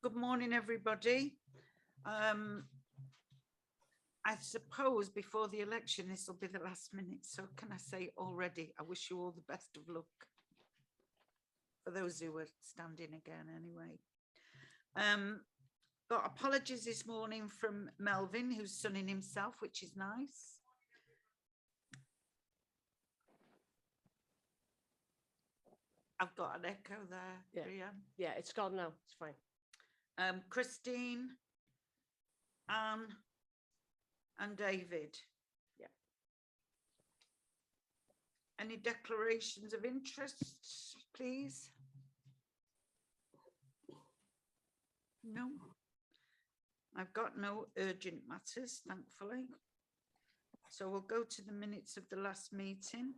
Good morning, everybody. I suppose before the election, this will be the last minute. So can I say already, I wish you all the best of luck. For those who are standing again anyway. Got apologies this morning from Melvin, who's sunning himself, which is nice. I've got an echo there. Yeah, yeah, it's gone now. It's fine. Christine, Anne, and David. Yeah. Any declarations of interest, please? No. I've got no urgent matters, thankfully. So we'll go to the minutes of the last meeting,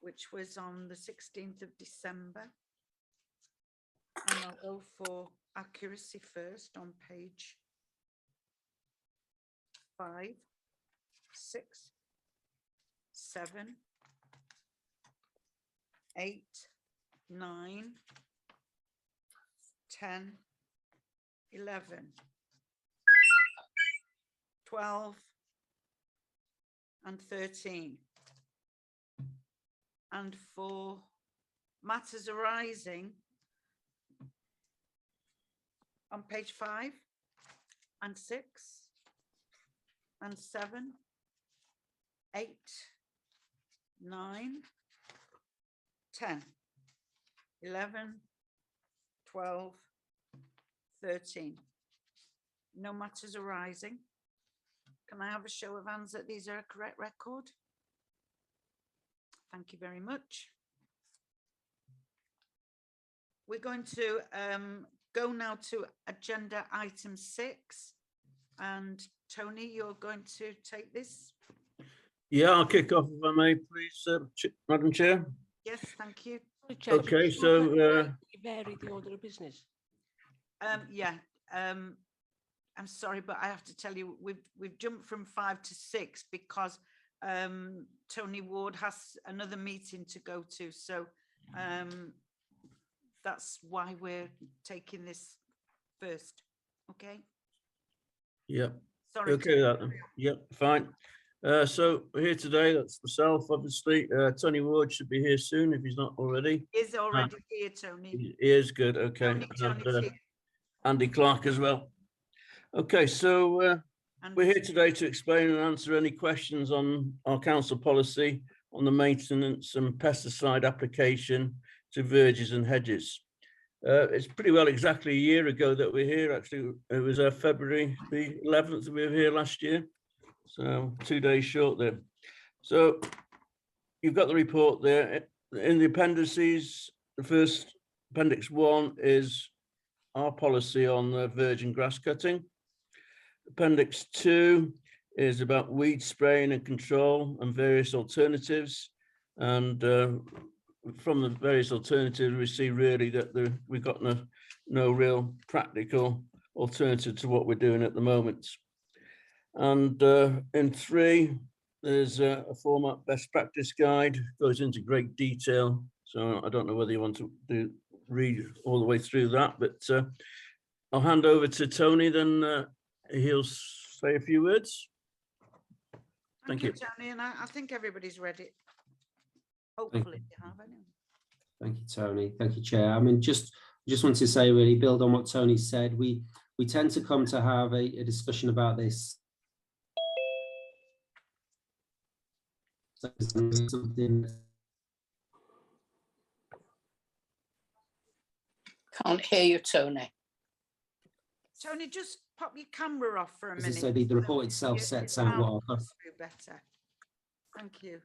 which was on the 16th of December. And I'll go for accuracy first on page 5, 6, 7, 8, 9, 10, 11, 12, and 13. And for matters arising on page 5 and 6 and 7, 8, 9, 10, 11, 12, 13. No matters arising. Can I have a show of hands that these are a correct record? Thank you very much. We're going to go now to agenda item 6. And Tony, you're going to take this? Yeah, I'll kick off if I may, please, Madam Chair. Yes, thank you. Chair, Okay, so vary the order of business. Yeah, I'm sorry, but I have to tell you, we've jumped from 5 to 6 because Tony Ward has another meeting to go to, so that's why we're taking this first. Okay. yeah. Sorry. Okay, yeah, fine. So we're here today. That's myself, obviously. Tony Ward should be here soon if he's not already. Is already here, Tony. He is good. Okay. And, Andy Clark as well. Okay, so we're here today to explain and answer any questions on our council policy on the maintenance and pesticide application to verges and hedges. It's pretty well exactly a year ago that we're here. Actually, it was February the 11th we were here last year. So 2 days short there. So you've got the report there. In the appendices, the first appendix 1 is our policy on virgin grass cutting. Appendix 2 is about weed spraying and control and various alternatives. And from the various alternatives, we see really that we've got no real practical alternative to what we're doing at the moment. And in 3, there's a format best practice guide, goes into great detail. So I don't know whether you want to read all the way through that, but I'll hand over to Tony, then he'll say a few words. Thank you, Tony, and I think everybody's read it. Hopefully you have anyway. Thank you, Tony. Thank you, Chair. I mean, just want to say, really build on what Tony said. We tend to come to have a discussion about this. Can't hear you, Tony. Tony, just pop your camera off for a minute. So the report itself sets out what our... Better. Thank you.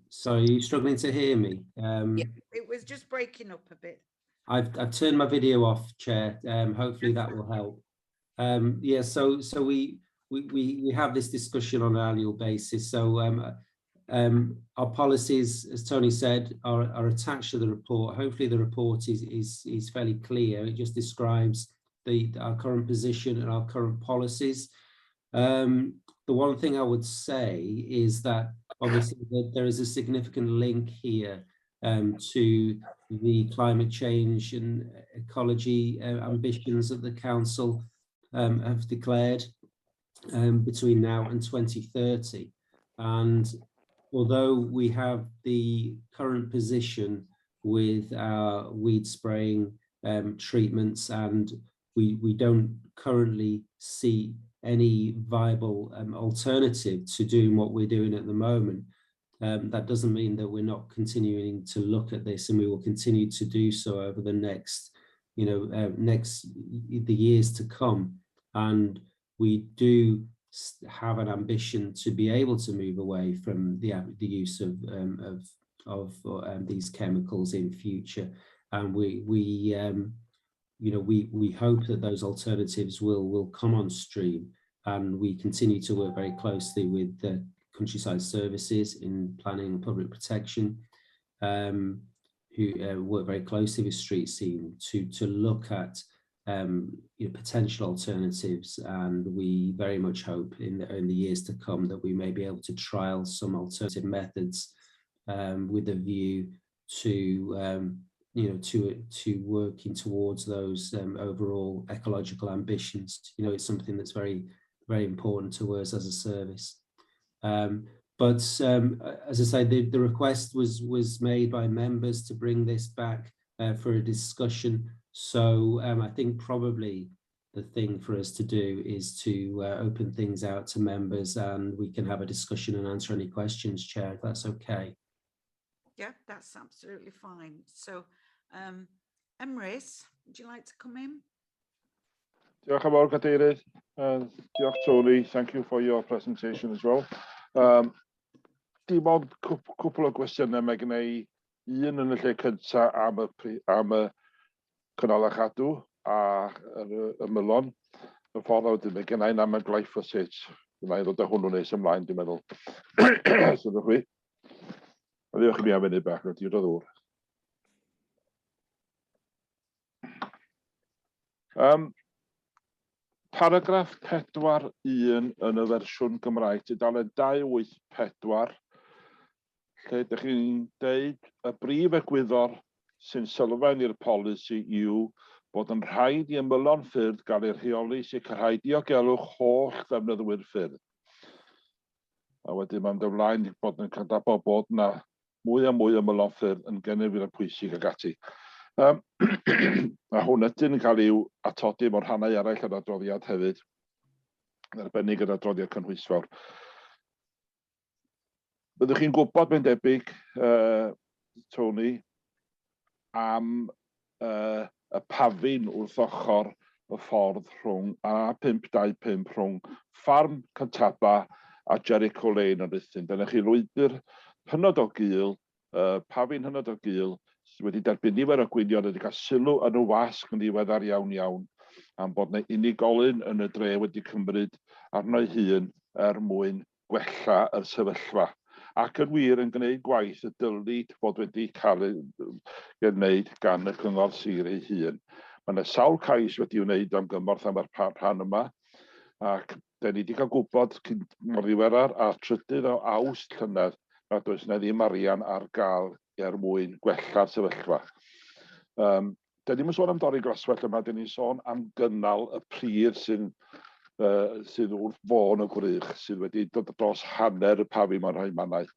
So are you struggling to hear me? Yeah, it was just breaking up a bit. I've turned my video off, Chair. Hopefully that will help. Yeah, so we have this discussion on an annual basis. So our policies, as Tony said, are attached to the report. Hopefully the report is fairly clear. It just describes our current position and our current policies. The one thing I would say is that obviously there is a significant link here to the climate change and ecology ambitions that the council have declared between now and 2030. And although we have the current position with our weed spraying treatments, and we don't currently see any viable alternative to doing what we're doing at the moment, that doesn't mean that we're not continuing to look at this, and we will continue to do so over the next, the years to come. And we do have an ambition to be able to move away from the use of these chemicals in future, and we hope that those alternatives will come on stream, and we continue to work very closely with the Countryside Services in planning and public protection, who work very closely with Street Scene to look at potential alternatives, and we very much hope in the years to come that we may be able to trial some alternative methods with a view to to working towards those overall ecological ambitions. It's something that's very, very important to us as a service. But as I say, the request was made by members to bring this back for a discussion. So I think probably the thing for us to do is to open things out to members, and we can have a discussion and answer any questions, Chair, if that's okay. Yeah, that's absolutely fine. So, Emrys, would you like to come in? Diolch yn fawr, Cadeirydd. Diolch, Tony. Thank you for your presentation as well. Dim ond cwpl o gwestiynau mae gen i un yn y lle cyntaf am y cynnal a chadw a y mylon. Y ffordd o dim mae gen i'n am y glyphosate. Dyna i ddod â hwnnw nes ymlaen, dwi'n meddwl. Sydwch chi. A ddiolch i mi am fyny bach, o diwrnod ddŵr. Paragraff 4.1 yn y fersiwn Gymraeg, tudalen 284, lle ydych chi'n deud y brif egwyddor sy'n sylfaen i'r polisi yw bod yn rhaid i ymylon ffyrdd gael ei rheoli sicrhau diogelwch holl ddefnyddwyr ffyrdd. A wedyn mae'n dymlaen bod yn cadabod bod yna mwy a mwy ymylon ffyrdd yn genefin y pwysig ag ati. A hwn ydyn yn cael i'w atodi mewn rhannau eraill yn adroddiad hefyd, yn arbennig yn adroddiad cynhwysfawr. Byddwch chi'n gwybod mae'n debyg, Tony, am y pafin wrth ochr y ffordd rhwng A525 rhwng ffarm Cyntaba a Jericho Lane yn Rhuthun. Dyna chi lwybr hynod o gul, pafin hynod o gul, wedi derbyn nifer o gwynion wedi cael sylw yn y wasg yn ddiweddar iawn, am bod yna unigolyn yn y dre wedi cymryd arno'i hun mwyn gwella y sefyllfa. Ac yn wir yn gwneud gwaith y dylid bod wedi cael ei gwneud gan y cyngor sir ei hun. Mae yna sawl cais wedi wneud am gymorth am yr rhan yma, ac da ni wedi cael gwybod mor ddiweddar a 3 o Awst llynedd nad oes yna ddim arian ar gael mwyn gwella'r sefyllfa. Da ni'n sôn am dorri glaswell yma, da ni'n sôn am gynnal y prif sydd wrth fôn y gwrych, sydd wedi dod dros hanner y pafi mewn rhai mannau.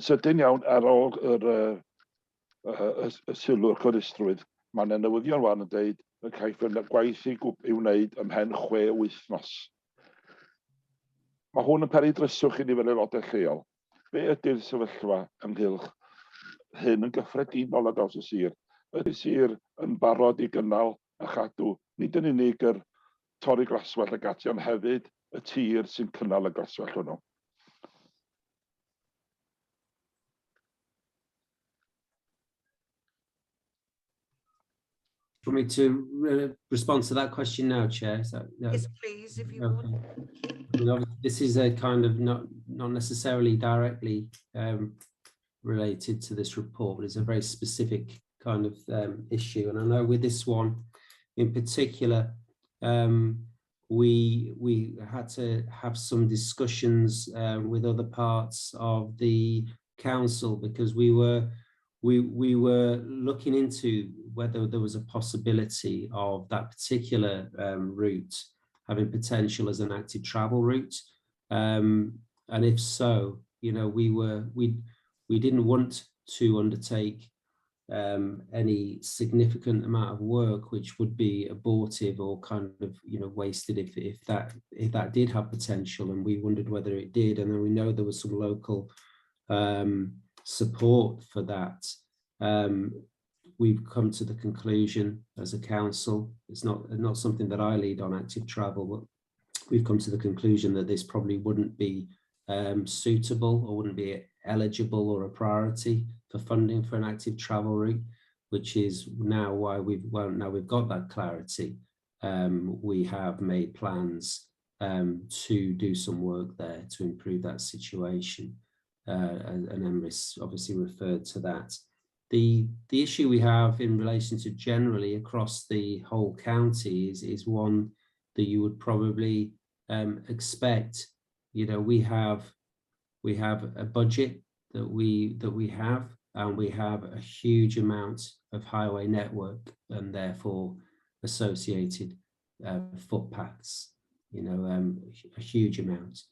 Sydyn iawn ar ôl y sylw'r cwristrwydd, mae'n newyddion wan yn dweud y caiff y gwaith i'w wneud ymhen 6 wythnos. Mae hwn yn peri dryswch i ni fel aelodau lleol. Be ydy'r sefyllfa ynghylch hyn yn gyffredinol ar draws y sir? Ydy sir yn barod i gynnal a chadw nid yn unig yr torri glaswell ag ati, ond hefyd y tir sy'n cynnal y glaswell hwnnw. Want me to respond to that question now, Chair? Yes, please, if you would. This is a kind of not necessarily directly related to this report, but it's a very specific kind of issue. And I know with this one in particular, we had to have some discussions with other parts of the council, because we were looking into whether there was a possibility of that particular route having potential as an active travel route, and if so, you know, we didn't want to undertake any significant amount of work which would be abortive or kind of, you know, wasted if that did have potential, and we wondered whether it did. And then we know there was some local support for that. We've come to the conclusion as a council, it's not something that I lead on, active travel, but we've come to the conclusion that this probably wouldn't be suitable or wouldn't be eligible or a priority for funding for an active travel route, which is now why we've got that clarity. We have made plans to do some work there to improve that situation, and Emrys obviously referred to that. The issue we have in relation to generally across the whole county is one that you would probably expect. You know, we have a budget that we have, and we have a huge amount of highway network and therefore associated footpaths, you know, a huge amount,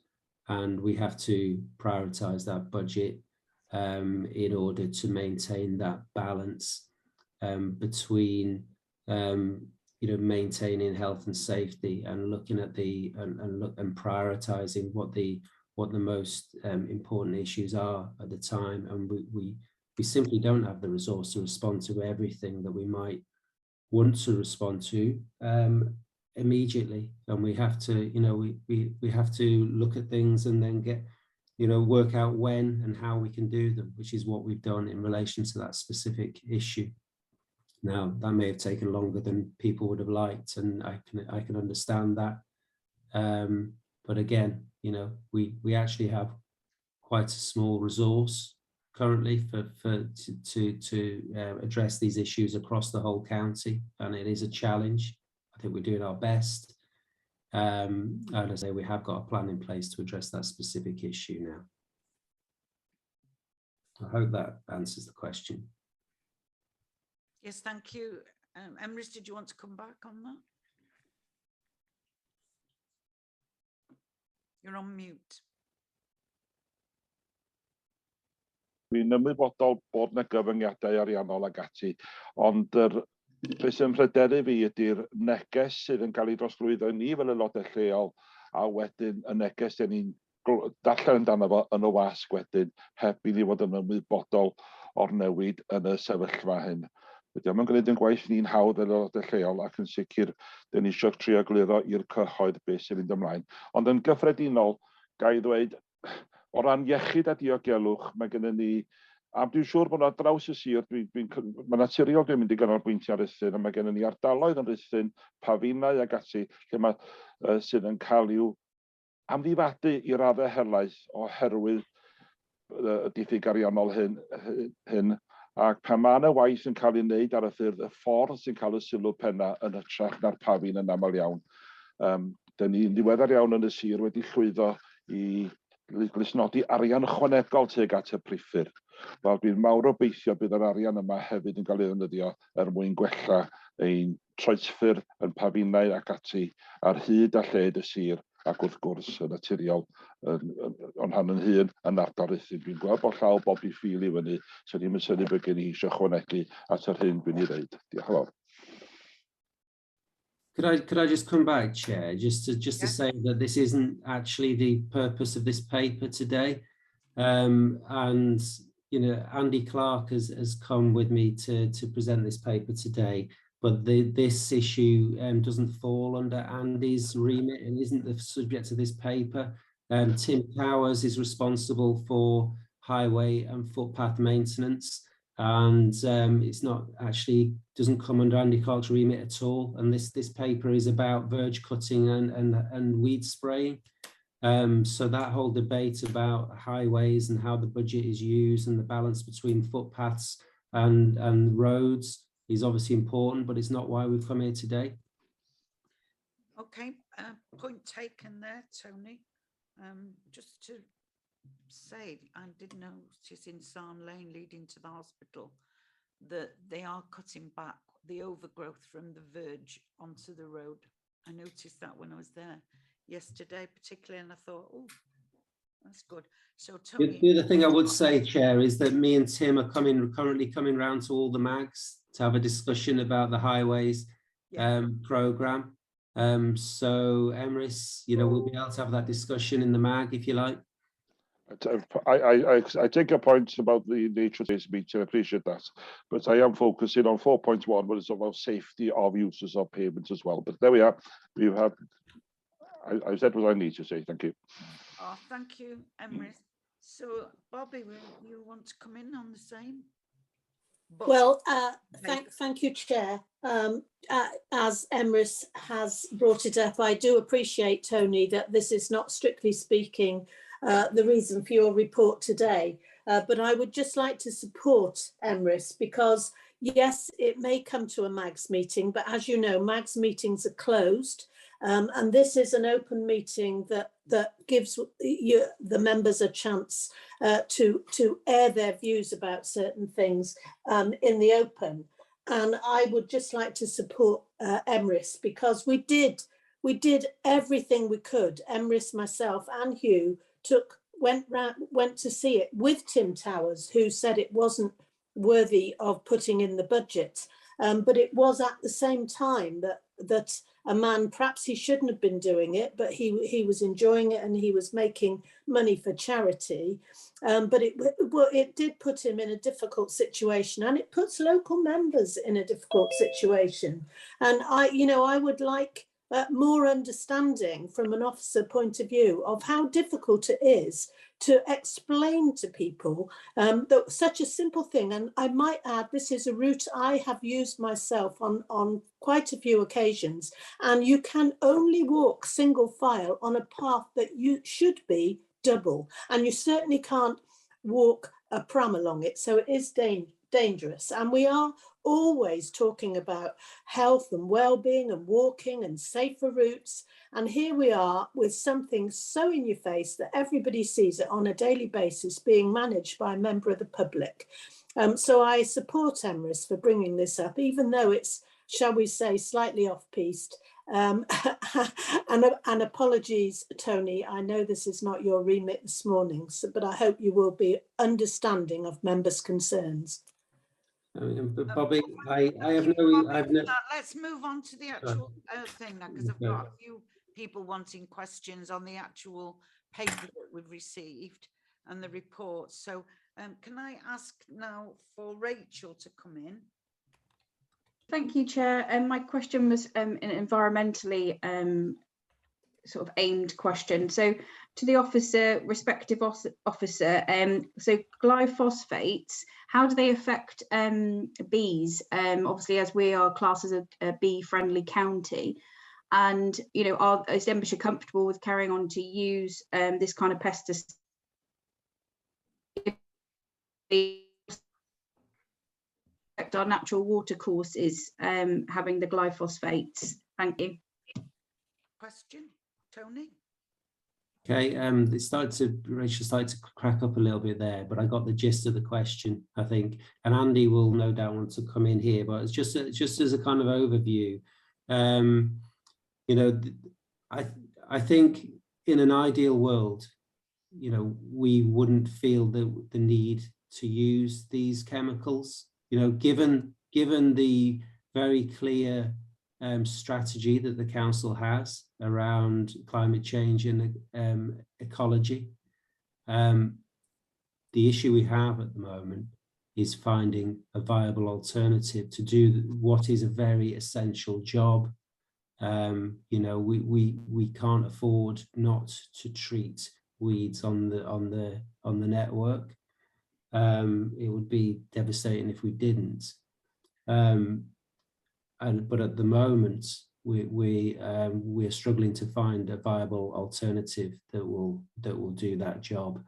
and we have to prioritize that budget in order to maintain that balance between you know, maintaining health and safety and looking at and prioritizing what the most important issues are at the time. And we simply don't have the resource to respond to everything that we might want to respond to immediately, and we have to, you know, we have to look at things and then get, you know, work out when and how we can do them, which is what we've done in relation to that specific issue. Now, that may have taken longer than people would have liked, and I can understand that. But again, you know, we actually have quite a small resource currently to address these issues across the whole county, and it is a challenge. I think we're doing our best. And as I say, we have got a plan in place to address that specific issue now. I hope that answers the question. Yes, thank you. Emrys, did you want to come back on that? You're on mute. Dwi'n ymwybodol bod na gyfyngiadau ariannol ag ati, ond be sy'n pryderu fi ydy'r neges sydd yn cael ei drosglwyddo ni fel aelodau lleol, a wedyn y neges dyn ni'n darllen amdano fo yn y wasg wedyn, heb i ni fod yn ymwybodol o'r newid yn y sefyllfa hyn. Wedi am yn gwneud yn gwaith ni'n hawdd fel aelodau lleol, ac yn sicr dyn ni eisiau trio egluro i'r cyhoedd beth sy'n mynd ymlaen. Ond yn gyffredinol, ga i ddweud, o ran iechyd a diogelwch, mae gennym ni, a dwi'n siŵr bod yna draws y sir, mae naturiol dwi'n mynd i ganolbwyntio ar Rhuthun, a mae gennym ni ardaloedd yn Rhuthun, Pafinau ag ati, lle mae sydd yn cael i'w amddifadu i raddau helaeth oherwydd y diffyg ariannol hyn, ac pan mae yna waith yn cael ei wneud ar y ffyrdd, y ffordd sy'n cael y sylw penna yn hytrach na'r Pafin yn aml iawn. Dyn ni'n ddiweddar iawn yn y sir wedi llwyddo i glusnodi arian ychwanegol tuag at y priffyr. Wel, dwi'n mawr obeithio bydd yr arian yma hefyd yn cael ei ddefnyddio mwyn gwella ein troedffyrdd yn Pafinau ac ati ar hyd a lled y sir, ac wrth gwrs yn naturiol o'n rhan yn hun yn ardal Rhuthun. Dwi'n gweld bod llaw bob i ffil i fyny, so ni'n synnu bod gen i eisiau ychwanegu at yr hyn dwi'n ei ddeud. Diolch yn fawr. Could I just come back, Chair, just to say that this isn't actually the purpose of this paper today, and you know, Andy Clark has come with me to present this paper today, but this issue doesn't fall under Andy's remit and isn't the subject of this paper. Tim Powers is responsible for highway and footpath maintenance, and it's not actually, doesn't come under Andy Clark's remit at all. And this paper is about verge cutting and weed spraying. So that whole debate about highways and how the budget is used and the balance between footpaths and roads is obviously important, but it's not why we've come here today. Okay, point taken there, Tony. Just to say, I did notice in Sarn Lane leading to the hospital that they are cutting back the overgrowth from the verge onto the road. I noticed that when I was there yesterday, particularly, and I thought, oh, that's good. So Tony, The other thing I would say, Chair, is that me and Tim are currently coming round to all the mags to have a discussion about the highways programme. So Emrys, you know, we'll be able to have that discussion in the mag if you like. I take your point about the nature of this meeting. I appreciate that, but I am focusing on 4.1, but it's about safety of users of payments as well. But there we are. We have. I said what I need to say. Thank you. oh, thank you, Emrys. So Bobby, you want to come in on the same? But Well, thank you, Chair. As Emrys has brought it up, I do appreciate, Tony, that this is not strictly speaking the reason for your report today. But I would just like to support Emrys because, yes, it may come to a MAGS meeting, but as you know, MAGS meetings are closed. And this is an open meeting that gives the members a chance to air their views about certain things in the open. And I would just like to support Emrys because we did everything we could. Emrys, myself, and Hugh went to see it with Tim Towers, who said it wasn't worthy of putting in the budget. But it was at the same time that a man, perhaps he shouldn't have been doing it, but he was enjoying it and he was making money for charity. But it did put him in a difficult situation, and it puts local members in a difficult situation. And I would like more understanding from an officer point of view of how difficult it is to explain to people that such a simple thing. And I might add, this is a route I have used myself on quite a few occasions, and you can only walk single file on a path that you should be double, and you certainly can't walk a pram along it, so it is dangerous. And we are always talking about health and well-being and walking and safer routes, and here we are with something so in your face that everybody sees it on a daily basis being managed by a member of the public. So I support Emrys for bringing this up, even though it's, shall we say, slightly off-piste. And apologies, Tony, I know this is not your remit this morning, but I hope you will be understanding of members' concerns. But Bobby, I have no. Let's move on to the actual thing now, because I've got a few people wanting questions on the actual paper that we've received and the report. So can I ask now for Rachel to come in? Thank you, Chair. My question was an environmentally sort of aimed question. So to the officer, respective officer, so glyphosates, how do they affect bees? Obviously, as we are classed as a bee-friendly county, and is Denbighshire comfortable with carrying on to use this kind of pesticide? Our natural water courses having the glyphosates. Thank you. Question, Tony? Okay, Rachel started to crack up a little bit there, but I got the gist of the question, I think, and Andy will no doubt want to come in here, but it's just as a kind of overview. I think in an ideal world, we wouldn't feel the need to use these chemicals. Given the very clear strategy that the council has around climate change and ecology, the issue we have at the moment is finding a viable alternative to do what is a very essential job. We can't afford not to treat weeds on the network. It would be devastating if we didn't. But at the moment, we're struggling to find a viable alternative that will do that job.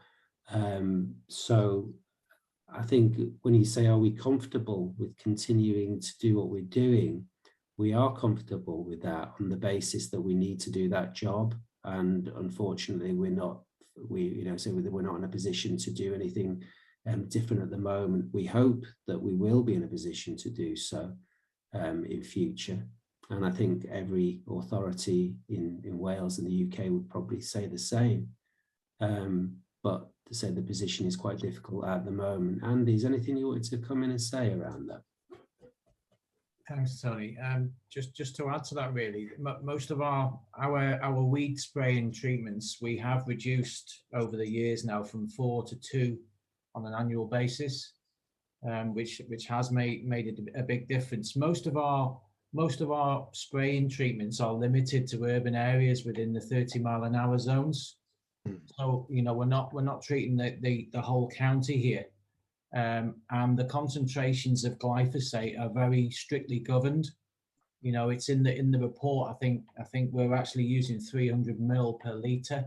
So I think when you say, are we comfortable with continuing to do what we're doing? We are comfortable with that on the basis that we need to do that job. And unfortunately, we're not so we're not in a position to do anything different at the moment. We hope that we will be in a position to do so in future. And I think every authority in Wales and the UK would probably say the same. But to say the position is quite difficult at the moment. Andy, is anything you wanted to come in and say around that? Thanks, Tony. Just to add to that, really, most of our weed spraying treatments we have reduced over the years now from 4 to 2 on an annual basis, which has made a big difference. Most of our spraying treatments are limited to urban areas within the 30-mile-an-hour zones. So we're not treating the whole county here. And the concentrations of glyphosate are very strictly governed. It's in the report. I think we're actually using 300 ml per litre,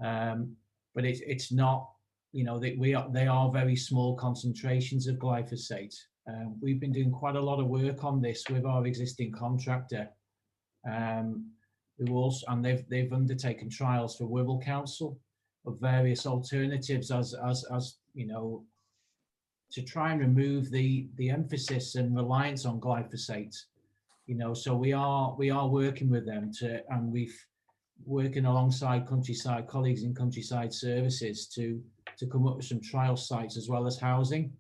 but it's not. They are very small concentrations of glyphosate. We've been doing quite a lot of work on this with our existing contractor, who also, and they've undertaken trials for Wirral Council of various alternatives as to try and remove the emphasis and reliance on glyphosate. So we are working with them and we've working alongside Countryside colleagues in Countryside Services to come up with some trial sites as well as housing.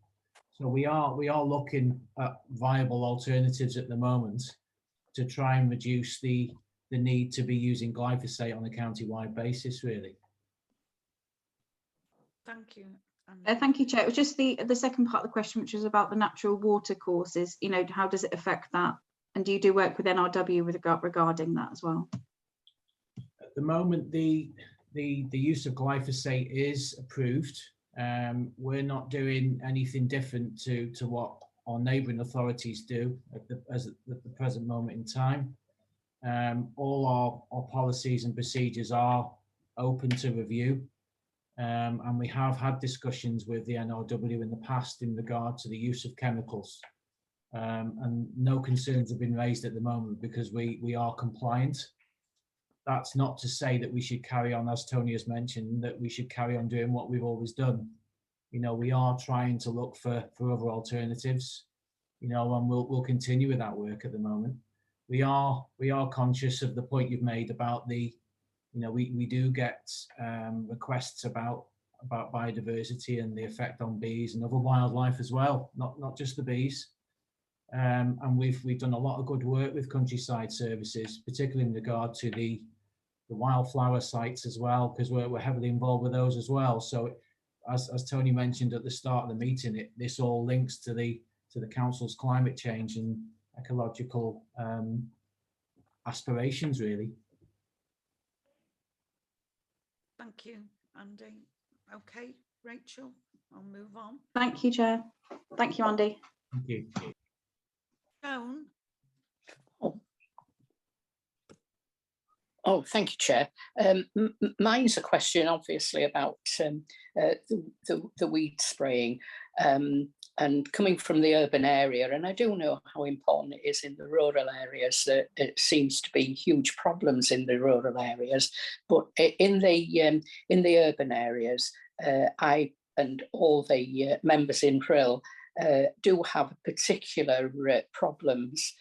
So we are looking at viable alternatives at the moment to try and reduce the need to be using glyphosate on a county-wide basis, really. Thank you. Thank you, Chair. It was just the second part of the question, which was about the natural water courses. How does it affect that? And do you do work with NRW regarding that as well? At the moment, the use of glyphosate is approved. We're not doing anything different to what our neighbouring authorities do at the present moment in time. All our policies and procedures are open to review. And we have had discussions with the NRW in the past in regard to the use of chemicals. And no concerns have been raised at the moment because we are compliant. That's not to say that we should carry on, as Tony has mentioned, that we should carry on doing what we've always done. We are trying to look for other alternatives, and we'll continue with that work at the moment. We are conscious of the point you've made about we do get requests about biodiversity and the effect on bees and other wildlife as well, not just the bees. And we've done a lot of good work with Countryside Services, particularly in regard to the wildflower sites as well, because we're heavily involved with those as well. So as Tony mentioned at the start of the meeting, this all links to the council's climate change and ecological aspirations, really. Thank you, Andy. Okay, Rachel, I'll move on. Thank you, Chair. Thank you, Andy. Thank you. Joan. Oh, thank you, Chair. Mine's a question, obviously, about the weed spraying and coming from the urban area. And I do know how important it is in the rural areas. It seems to be huge problems in the rural areas, but in the urban areas, I and all the members in Brill do have particular problems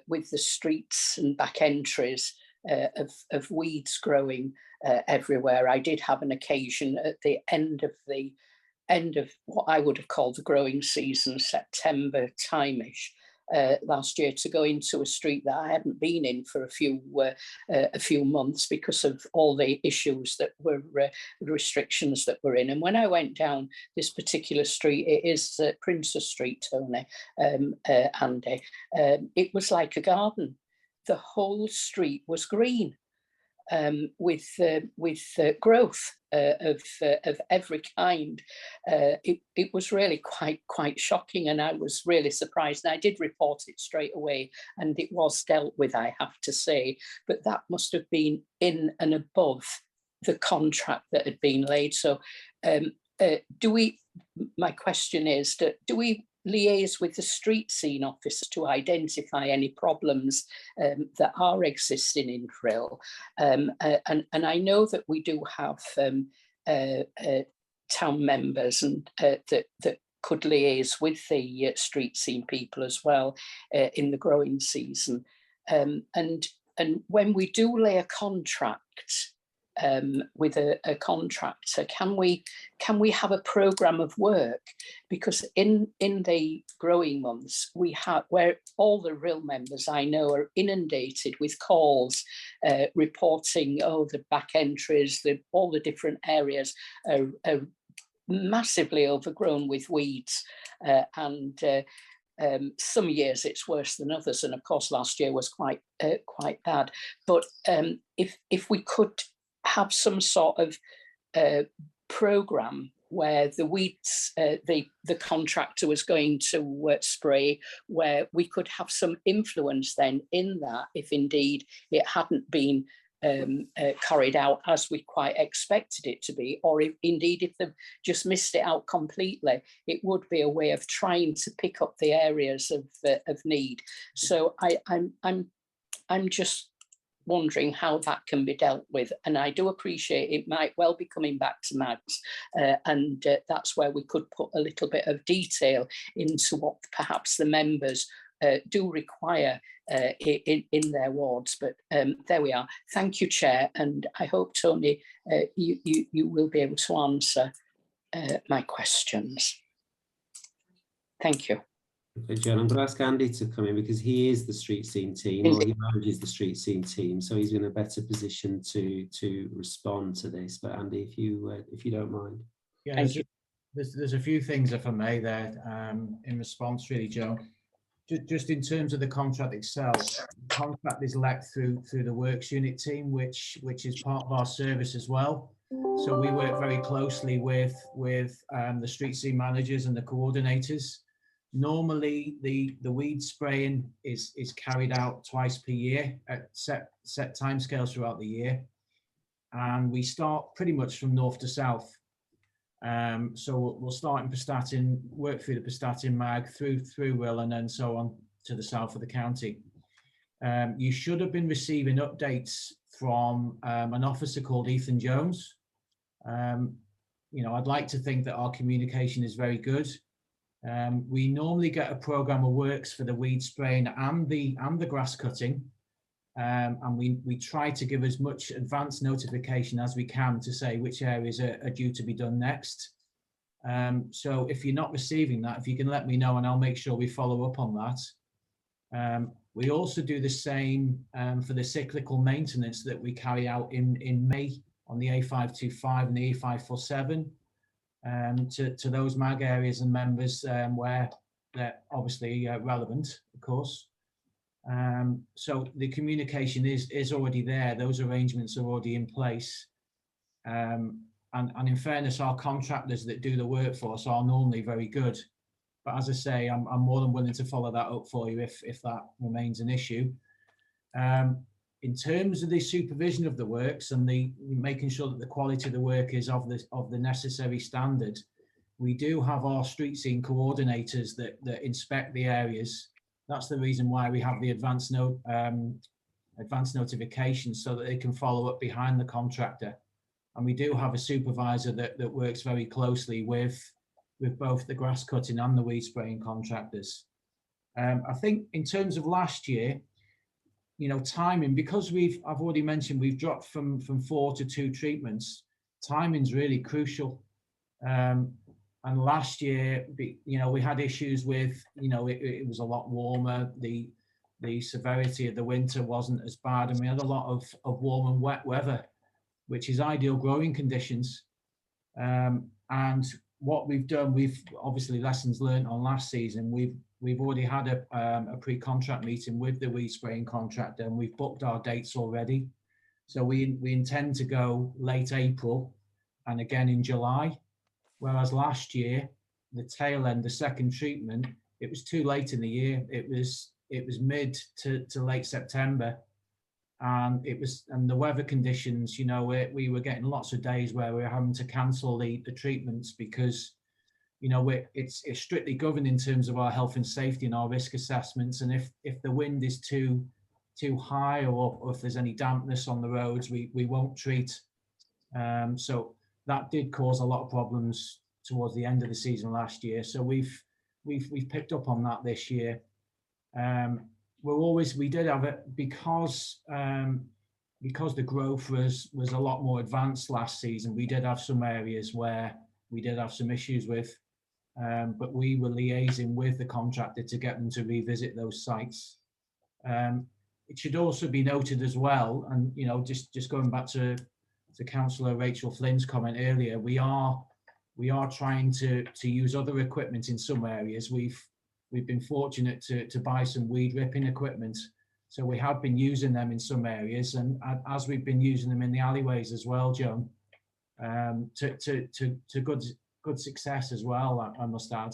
with the streets and back entries of weeds growing everywhere. I did have an occasion at the end of what I would have called the growing season, September time-ish, last year, to go into a street that I hadn't been in for a few months because of all the issues that were restrictions that were in. And when I went down this particular street, it is Princess Street, Tony, Andy, it was like a garden. The whole street was green, with growth of every kind. It was really quite shocking, and I was really surprised. And I did report it straight away, and it was dealt with, I have to say. But that must have been in and above the contract that had been laid. So, my question is, do we liaise with the street scene officer to identify any problems that are existing in Frill. And I know that we do have town members and that could liaise with the street scene people as well in the growing season. And when we do lay a contract with a contractor, can we have a programme of work? Because in the growing months, we have, where all the real members I know are inundated with calls reporting, oh, the back entries, all the different areas are massively overgrown with weeds, and some years it's worse than others, and of course last year was quite bad. But if we could have some sort of programme where the weeds, the contractor was going to spray, where we could have some influence then in that, if indeed it hadn't been carried out as we quite expected it to be, or if they've just missed it out completely, it would be a way of trying to pick up the areas of need. So I'm just wondering how that can be dealt with, and I do appreciate it might well be coming back to Mags, and that's where we could put a little bit of detail into what perhaps the members do require in their wards. But there we are. Thank you, Chair, and I hope, Tony, you will be able to answer my questions. Thank you. Okay, Joan, I'm going to ask Andy to come in because he is the street scene team, or he manages the street scene team, so he's in a better position to respond to this. But Andy, if you don't mind. Yeah, there's a few things, if I may, there in response, really, Joe. Just in terms of the contract itself, the contract is let through the works unit team, which is part of our service as well. So we work very closely with the street scene managers and the coordinators. Normally, the weed spraying is carried out twice per year at set timescales throughout the year, and we start pretty much from north to south. So we'll start in Prestatyn, work through the Prestatyn Mag, through Will, and then so on to the south of the county. You should have been receiving updates from an officer called Ethan Jones. I'd like to think that our communication is very good. We normally get a programme of works for the weed spraying and the grass cutting, and we try to give as much advance notification as we can to say which areas are due to be done next. So if you're not receiving that, if you can let me know, and I'll make sure we follow up on that. We also do the same for the cyclical maintenance that we carry out in May on the A525 and the A547. To those MAG areas and members where they're obviously relevant, of course. So the communication is already there. Those arrangements are already in place. And in fairness, our contractors that do the work for us are normally very good. But as I say, I'm more than willing to follow that up for you if that remains an issue. In terms of the supervision of the works and the making sure that the quality of the work is of the necessary standard, we do have our street scene coordinators that inspect the areas. That's the reason why we have the advance notification, so that they can follow up behind the contractor. And we do have a supervisor that works very closely with both the grass cutting and the weed spraying contractors. I think in terms of last year, timing, because I've already mentioned we've dropped from 4 to 2 treatments. Timing's really crucial. And last year, we had issues with, it was a lot warmer. The severity of the winter wasn't as bad, and we had a lot of warm and wet weather, which is ideal growing conditions. And what we've done, we've obviously lessons learned on last season. We've already had a pre-contract meeting with the weed spraying contractor, and we've booked our dates already. So we intend to go late April and again in July. Whereas last year, the tail end, the second treatment, it was too late in the year. It was mid to late September, and the weather conditions. We were getting lots of days where we were having to cancel the treatments because you know, it's strictly governed in terms of our health and safety and our risk assessments. And if the wind is too high, or if there's any dampness on the roads, we won't treat. So that did cause a lot of problems towards the end of the season last year. So we've picked up on that this year. We did have it because the growth was a lot more advanced last season. We did have some areas where we did have some issues with, but we were liaising with the contractor to get them to revisit those sites. It should also be noted as well, and you know, just going back to Councillor Rachel Flynn's comment earlier, we are trying to use other equipment in some areas. We've been fortunate to buy some weed ripping equipment, so we have been using them in some areas, and as we've been using them in the alleyways as well, Joan, to good success as well, I must add.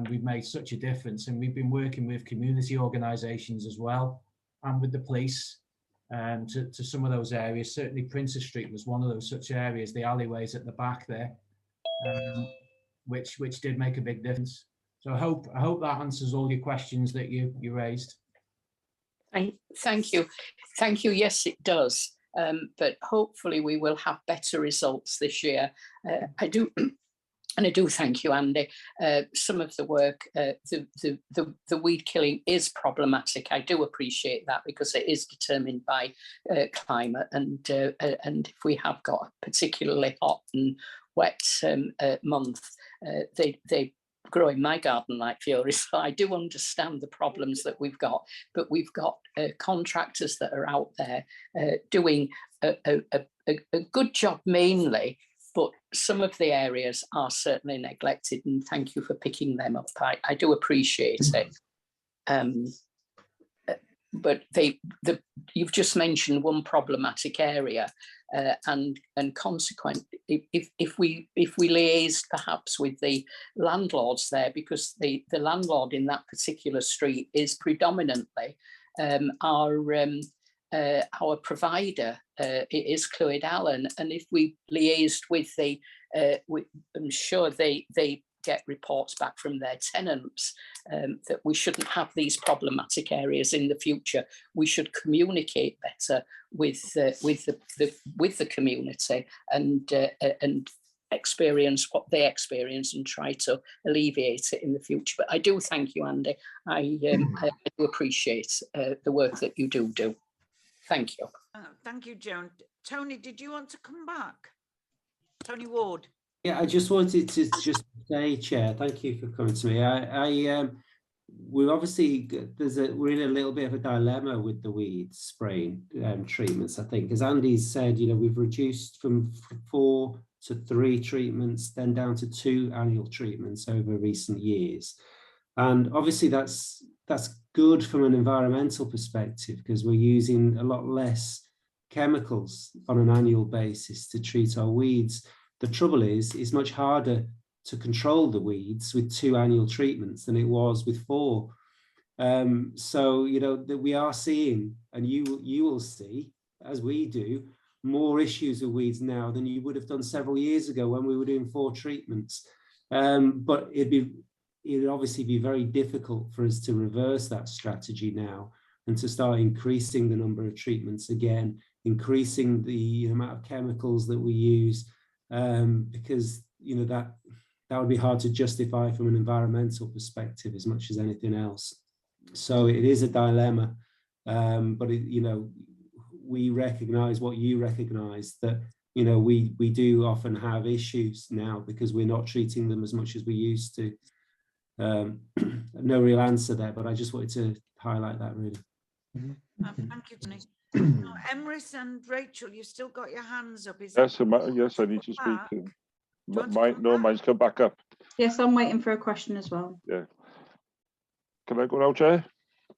We've made such a difference, and we've been working with community organisations as well, and with the police, to some of those areas. Certainly Princess Street was one of those such areas, the alleyways at the back there, which did make a big difference. So I hope that answers all your questions that you raised. Thank you. Yes, it does. But hopefully we will have better results this year. I do thank you, Andy. Some of the work, the weed killing is problematic. I do appreciate that, because it is determined by climate, and if we have got a particularly hot and wet month, they grow in my garden like fury. So I do understand the problems that we've got, but we've got contractors that are out there doing a good job mainly, but some of the areas are certainly neglected, and thank you for picking them up. I do appreciate it. But you've just mentioned one problematic area, and consequently, if we liaise perhaps with the landlords there, because the landlord in that particular street is predominantly our provider. It is Clwyd Allen, and if we liaised with I'm sure they get reports back from their tenants that we shouldn't have these problematic areas in the future. We should communicate better with the community and experience what they experience and try to alleviate it in the future. But I do thank you, Andy. I do appreciate the work that you do. Thank you. Thank you, Joan. Tony, did you want to come back? Tony Ward. Yeah, I just wanted to say, Chair, thank you for coming to me. We're obviously we're in a little bit of a dilemma with the weed spraying treatments. I think, as Andy said, you know, we've reduced from 4 to 3 treatments, then down to 2 annual treatments over recent years, and obviously that's good from an environmental perspective, because we're using a lot less chemicals on an annual basis to treat our weeds. The trouble is, it's much harder to control the weeds with 2 annual treatments than it was with 4. So, you know, that we are seeing, and you will see, as we do, more issues with weeds now than you would have done several years ago when we were doing 4 treatments. But it'd obviously be very difficult for us to reverse that strategy now and to start increasing the number of treatments again, increasing the amount of chemicals that we use. Because, you know, that would be hard to justify from an environmental perspective as much as anything else. So it is a dilemma, but you know, we recognise what you recognise, that, you know, we do often have issues now because we're not treating them as much as we used to. No real answer there, but I just wanted to highlight that, really. Thank you, Tony. Now, Emrys and Rachel, you've still got your hands up. Yes, yes, I need to speak. Mine's come back up. Yes, I'm waiting for a question as well. Yeah. Can I go now, Chair?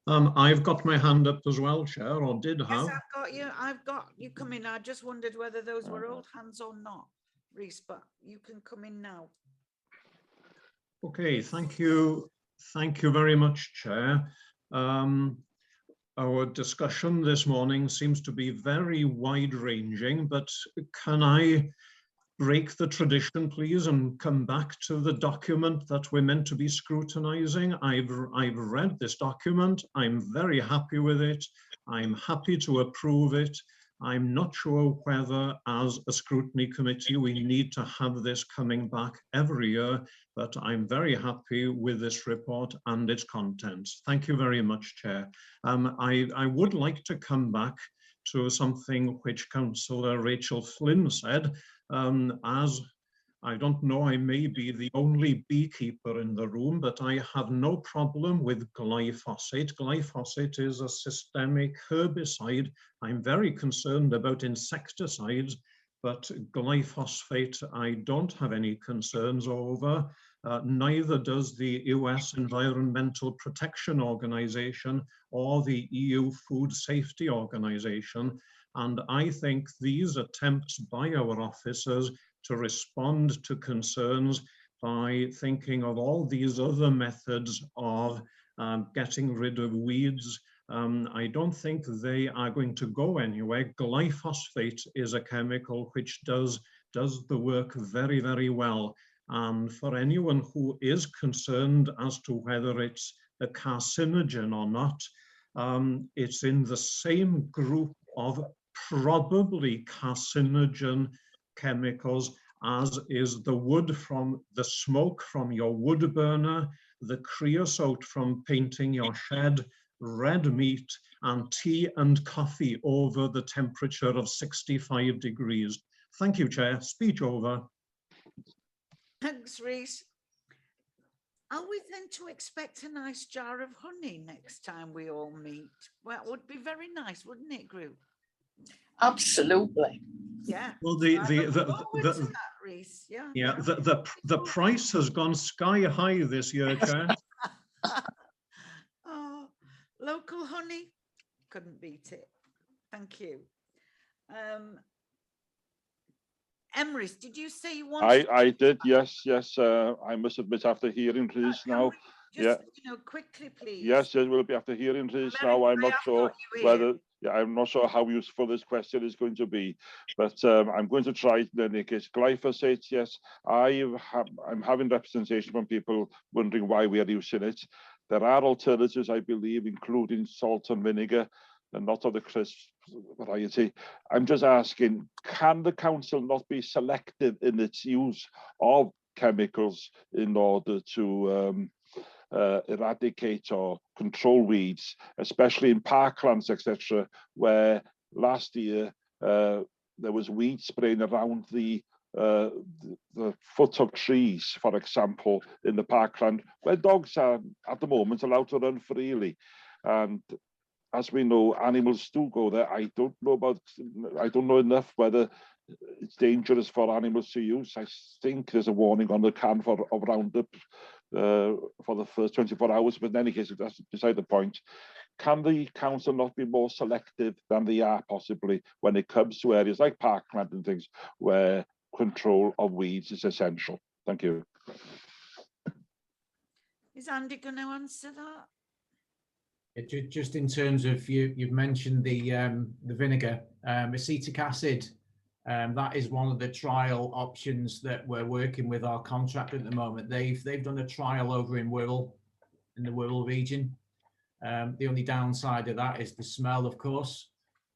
I've got my hand up as well, Chair, or did have. Yes, I've got you coming. I just wondered whether those were old hands or not, Rhys, but you can come in now. Okay, thank you. Thank you very much, Chair. Our discussion this morning seems to be very wide-ranging, but can I break the tradition, please, and come back to the document that we're meant to be scrutinizing. I've read this document. I'm very happy with it. I'm happy to approve it. I'm not sure whether, as a scrutiny committee, we need to have this coming back every year, but I'm very happy with this report and its contents. Thank you very much, Chair. I would like to come back to something which Councillor Rachel Flynn said. As I don't know, I may be the only beekeeper in the room, but I have no problem with glyphosate. Glyphosate is a systemic herbicide. I'm very concerned about insecticides, but glyphosate I don't have any concerns over. Neither does the US Environmental Protection Organization or the EU Food Safety Organization. And I think these attempts by our officers to respond to concerns by thinking of all these other methods of getting rid of weeds, I don't think they are going to go anywhere. Glyphosate is a chemical which does the work very, very well. And for anyone who is concerned as to whether it's a carcinogen or not, it's in the same group of probably carcinogen chemicals as is the wood from the smoke from your wood burner, the creosote from painting your shed, red meat, and tea and coffee over the temperature of 65 degrees. Thank you, Chair. Speech over. Thanks, Rhys. Are we then to expect a nice jar of honey next time we all meet? Well, it would be very nice, wouldn't it, Group? Absolutely. Yeah. Well, Rhys. Yeah. Yeah, the price has gone sky high this year, Chair. Oh, local honey, couldn't beat it. Thank you. Emrys, did you say you wanted? I did, yes. I must admit after hearing Rhys now. Just, you know, quickly, please. Yes, it will be after hearing Rhys now. I'm not sure whether. Yeah, I'm not sure how useful this question is going to be, but I'm going to try in any case. Glyphosate, yes, I'm having representation from people wondering why we are using it. There are alternatives, I believe, including salt and vinegar, and not of the crisp variety. I'm just asking, can the council not be selective in its use of chemicals in order to eradicate or control weeds, especially in parklands, etc., where last year there was weed spraying around the foot of trees, for example, in the parkland, where dogs are at the moment allowed to run freely. And as we know, animals do go there. I don't know enough whether it's dangerous for animals to use. I think there's a warning on the can of Roundup for the first 24 hours, but in any case, that's beside the point. Can the council not be more selective than they are possibly when it comes to areas like parkland and things where control of weeds is essential? Thank you. Is Andy going to answer that? Just in terms of you've mentioned the vinegar, acetic acid. That is one of the trial options that we're working with our contractor at the moment. They've done a trial over in Wirral, in the Wirral region. The only downside of that is the smell, of course.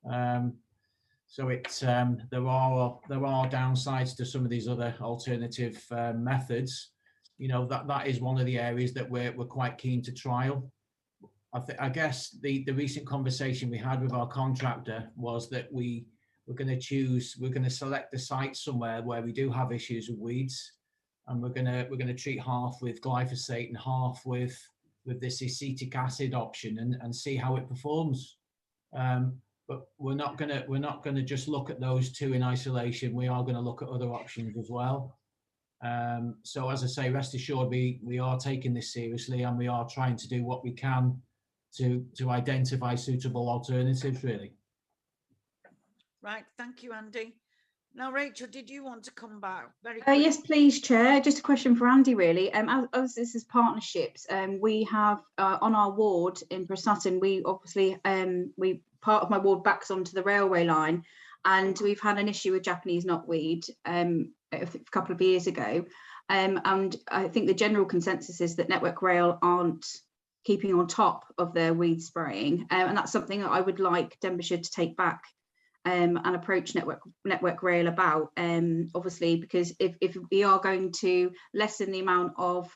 So it's there are downsides to some of these other alternative methods. You know, that is one of the areas that we're quite keen to trial. I guess the recent conversation we had with our contractor was that we're going to select a site somewhere where we do have issues with weeds, and we're going to treat half with glyphosate and half with this acetic acid option and see how it performs. But we're not going to just look at those two in isolation. We are going to look at other options as well. So as I say, rest assured, we are taking this seriously, and we are trying to do what we can to identify suitable alternatives, really. Right, thank you, Andy. Now, Rachel, did you want to come back? Very yes, please, Chair. Just a question for Andy, really. As this is partnerships, we have on our ward in Brys, we obviously part of my ward backs onto the railway line, and we've had an issue with Japanese knotweed a couple of years ago, and I think the general consensus is that Network Rail aren't keeping on top of their weed spraying, and that's something that I would like Denbighshire to take back and approach Network Rail about, obviously, because if we are going to lessen the amount of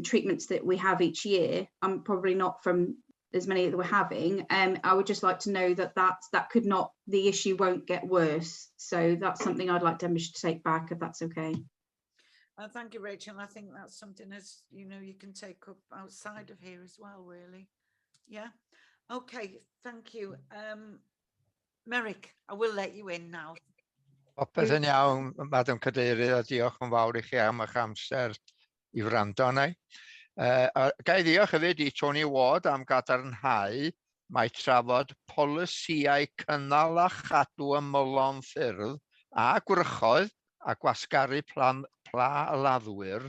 treatments that we have each year, probably not from as many that we're having, I would just like to know that the issue won't get worse. So that's something I'd like Denbighshire to take back, if that's okay. Thank you, Rachel. I think that's something, as you know, you can take up outside of here as well, really. Yeah. Okay, thank you. Merrick, I will let you in now. Popeth yn iawn, Madam Cadeirydd, a diolch yn fawr i chi am eich amser i wrando arna i. Ga i ddiolch hefyd i Tony Ward am gadarnhau mae trafod polisïau cynnal a chadw ymylon ffyrdd a gwrychoedd a gwasgaru pla y laddwyr.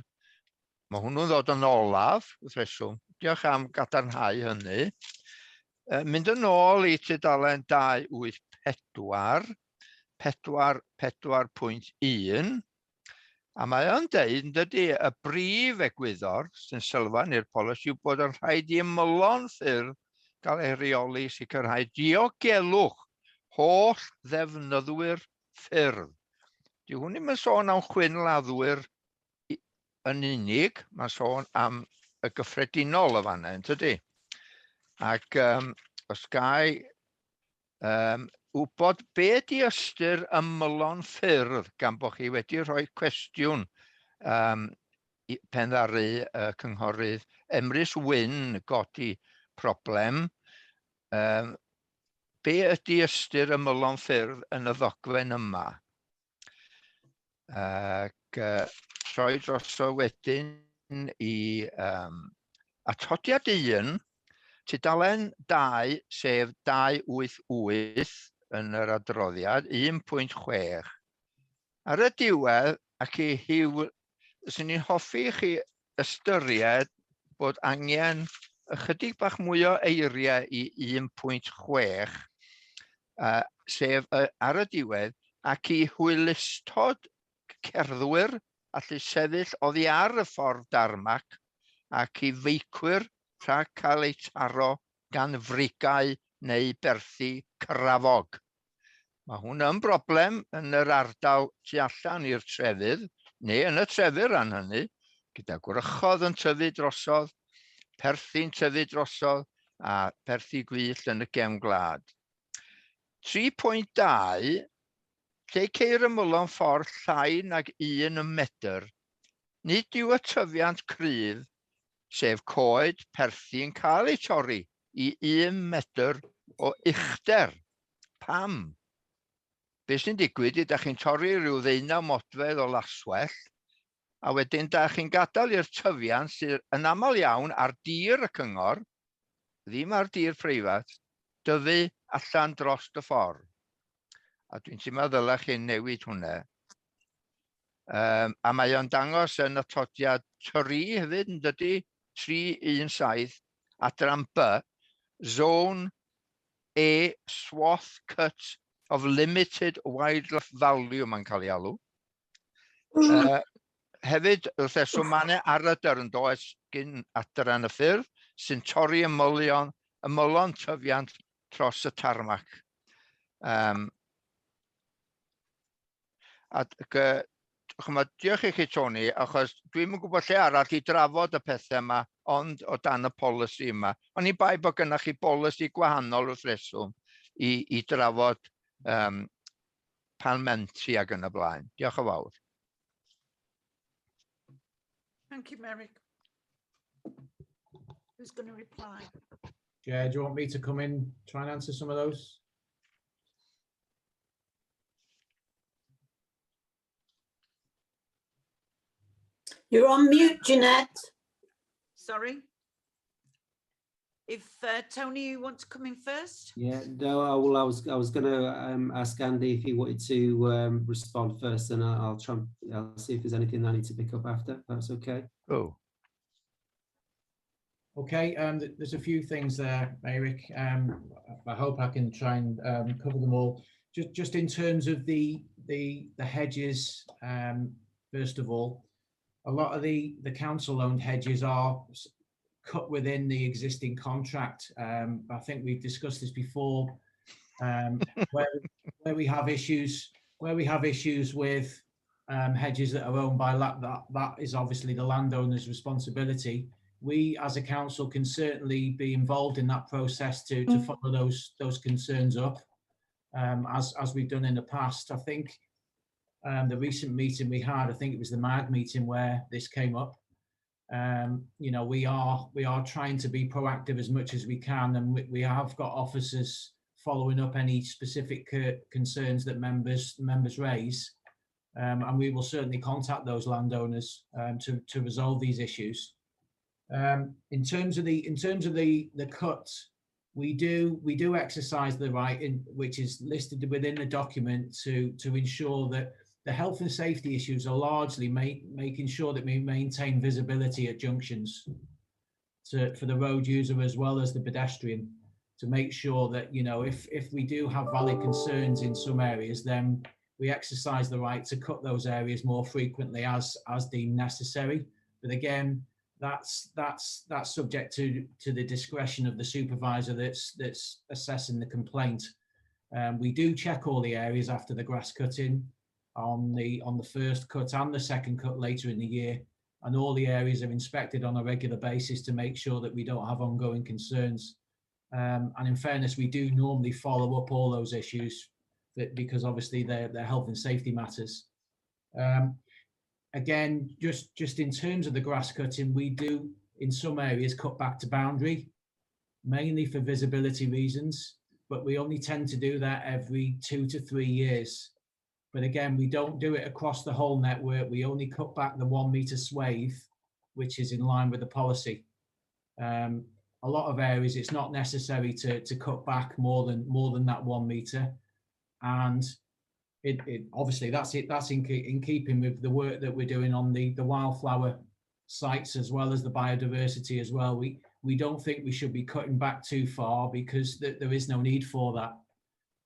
Mae hwnnw'n ddod yn olaf, wrth reswm. Diolch am gadarnhau hynny. Mynd yn ôl i tudalen 284, 4.1, a mae o'n deud yn dydy y brif egwyddor sy'n sylfaen i'r polisi yw bod yn rhaid i ymylon ffyrdd gael ei reoli i sicrhau diogelwch holl ddefnyddwyr ffyrdd. Dyw hwn ddim yn sôn am chwynladdwyr yn unig, mae'n sôn am y gyffredinol y fanna, yn tydi? Ac os gai wybod be ydy ystyr ymylon ffyrdd gan bod chi wedi rhoi cwestiwn pen ddaru cynghorydd Emrys Wyn godi problem. Be ydy ystyr ymylon ffyrdd yn y ddogfen yma? Ac troi droso wedyn i atodiad 1, tudalen 2 sef 288 yn yr adroddiad 1.6. Ar y diwedd, ac i hiw, sy'n ni'n hoffi chi ystyried bod angen ychydig bach mwy o eiriau i 1.6, sef ar y diwedd, ac i hwylistod cerddwyr allu sefyll oddi ar y ffordd darmac ac i feicwyr rhag cael eu taro gan frigau neu berthi crafog. Mae hwnna'n broblem yn yr ardal tu allan i'r trefydd, neu yn y trefydd ran hynny, gyda gwrychodd yn tyfu drosodd, perthi'n tyfu drosodd, a perthi gwyllt yn y gefn gwlad. 3.2, lle ceir ymylon ffordd llai nag 1 metr, nid yw y tyfiant cryf, sef coed perthi yn cael ei torri i 1 metr o uchder. Pam? Be sy'n digwydd i da chi'n torri rhyw 19 modfedd o laswell, a wedyn da chi'n gadael i'r tyfiant sydd yn aml iawn ar dir y cyngor, ddim ar dir preifat, dyfu allan dros y ffordd. A dwi'n teimlo ddylai chi'n newid hwnna. A mae o'n dangos yn atodiad tri hefyd yn dydy, 317, adran B, Zone A Swath Cut of Limited Wildlife Value mae'n cael ei alw. Hefyd, wrth eswm mae ar y dyrndoes gyn adran y ffyrdd sy'n torri ymylon tyfiant dros y tarmac. Diolch i chi, Tony, achos dwi'm yn gwybod lle arall i drafod y pethau yma, ond o dan y polisi yma. Ond i bai bod gennych chi polisi gwahanol wrth reswm i drafod palmenti ag yn y blaen. Diolch yn fawr. Thank you, Merrick. Who's going to reply? Yeah, do you want me to come in, try and answer some of those? You're on mute, Jeanette. Sorry. If Tony, you want to come in first? Yeah, no, I was going to ask Andy if he wanted to respond first, and I'll see if there's anything I need to pick up after. That's okay. Oh. Okay, there's a few things there, Eric. I hope I can try and cover them all. just in terms of the hedges, first of all, a lot of the council-owned hedges are cut within the existing contract. I think we've discussed this before, where we have issues with hedges that are owned by that is obviously the landowner's responsibility. We as a council can certainly be involved in that process to follow those concerns up, as we've done in the past. I think the recent meeting we had, I think it was the MAG meeting where this came up. You know, we are trying to be proactive as much as we can, and we have got officers following up any specific concerns that members raise, and we will certainly contact those landowners to resolve these issues. In terms of the cuts, we do exercise the right, which is listed within the document, to ensure that the health and safety issues are largely making sure that we maintain visibility at junctions for the road user as well as the pedestrian, to make sure that, you know, if we do have valid concerns in some areas, then we exercise the right to cut those areas more frequently as deemed necessary. But again, that's subject to the discretion of the supervisor that's assessing the complaint. We do check all the areas after the grass cutting on the first cut and the second cut later in the year, and all the areas are inspected on a regular basis to make sure that we don't have ongoing concerns. And in fairness, we do normally follow up all those issues because obviously they're health and safety matters. Again, just in terms of the grass cutting, we do in some areas cut back to boundary, mainly for visibility reasons, but we only tend to do that every 2 to 3 years. But again, we don't do it across the whole network. We only cut back the 1 metre swathe, which is in line with the policy. A lot of areas, it's not necessary to cut back more than that 1 metre, and it obviously that's in keeping with the work that we're doing on the wildflower sites as well as the biodiversity as well. We don't think we should be cutting back too far because there is no need for that.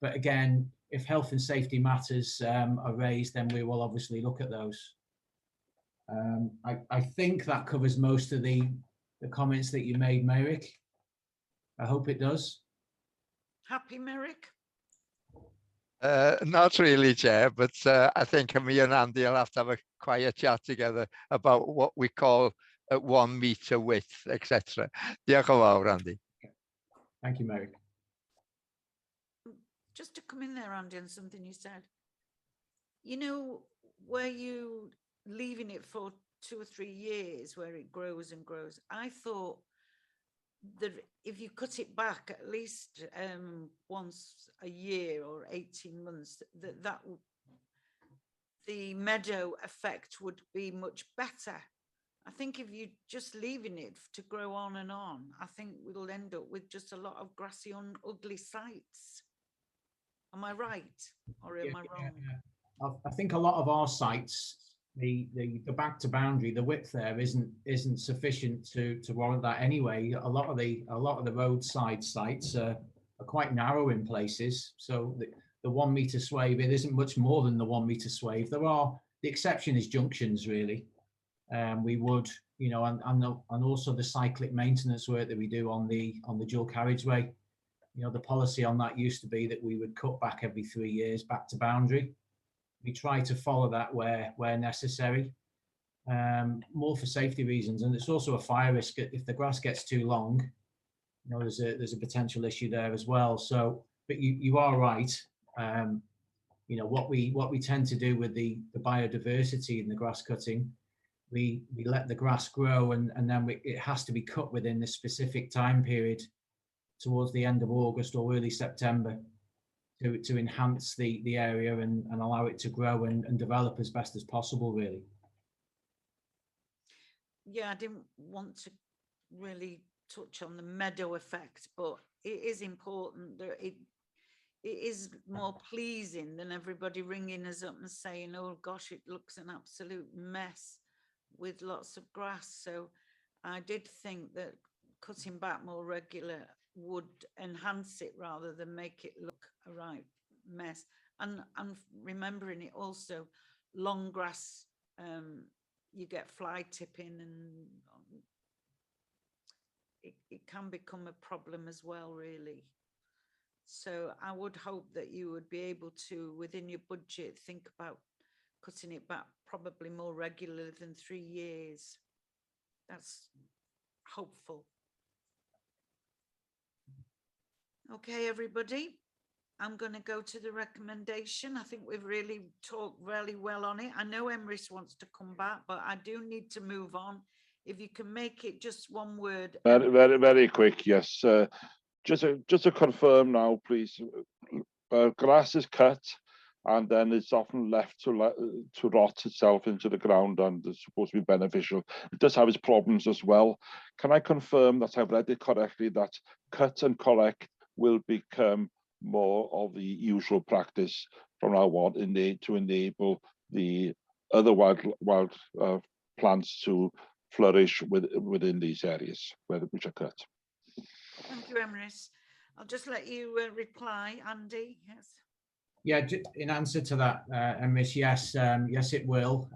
But again, if health and safety matters are raised, then we will obviously look at those. I think that covers most of the comments that you made, Merrick. I hope it does. Happy, Merrick? Not really, Chair, but I think me and Andy will have to have a quiet chat together about what we call 1 metre width, etc. Diolch yn fawr, Andy. Thank you, Merrick. Just to come in there, Andy, on something you said. You know, where you leaving it for 2 or 3 years where it grows and grows, I thought that if you cut it back at least once a year or 18 months, that the meadow effect would be much better. I think if you just leaving it to grow on and on, I think we'll end up with just a lot of grassy, ugly sites. Am I right, or am I wrong? Yeah. I think a lot of our sites, the back to boundary, the width there isn't sufficient to warrant that anyway. A lot of the roadside sites are quite narrow in places, so the 1 metre swathe, it isn't much more than the 1 metre swathe. The exception is junctions, really. We would, you know, and also the cyclic maintenance work that we do on the dual carriageway. You know, the policy on that used to be that we would cut back every 3 years back to boundary. We try to follow that where necessary, more for safety reasons, and it's also a fire risk. If the grass gets too long, you know, there's a potential issue there as well. So, but you are right. You know, what we tend to do with the biodiversity in the grass cutting, we let the grass grow, and then it has to be cut within this specific time period towards the end of August or early September to enhance the area and allow it to grow and develop as best as possible, really. Yeah, I didn't want to really touch on the meadow effect, but it is important that it is more pleasing than everybody ringing us up and saying, oh gosh, it looks an absolute mess with lots of grass. So I did think that cutting back more regular would enhance it rather than make it look right. mess. And remembering it also, long grass, you get fly tipping, and it can become a problem as well, really. So I would hope that you would be able to, within your budget, think about cutting it back probably more regular than 3 years. That's hopeful. Okay, everybody, I'm going to go to the recommendation. I think we've really talked really well on it. I know Emrys wants to come back, but I do need to move on. If you can make it just one word. Very quick, yes. Just to confirm now, please. Grass is cut, and then it's often left to rot itself into the ground, and it's supposed to be beneficial. It does have its problems as well. Can I confirm that I've read it correctly, that cut and collect will become more of the usual practice from now on to enable the other wild plants to flourish within these areas which are cut? Thank you, Emrys. I'll just let you reply, Andy. Yes. Yeah, in answer to that, Emrys, yes, yes, it will.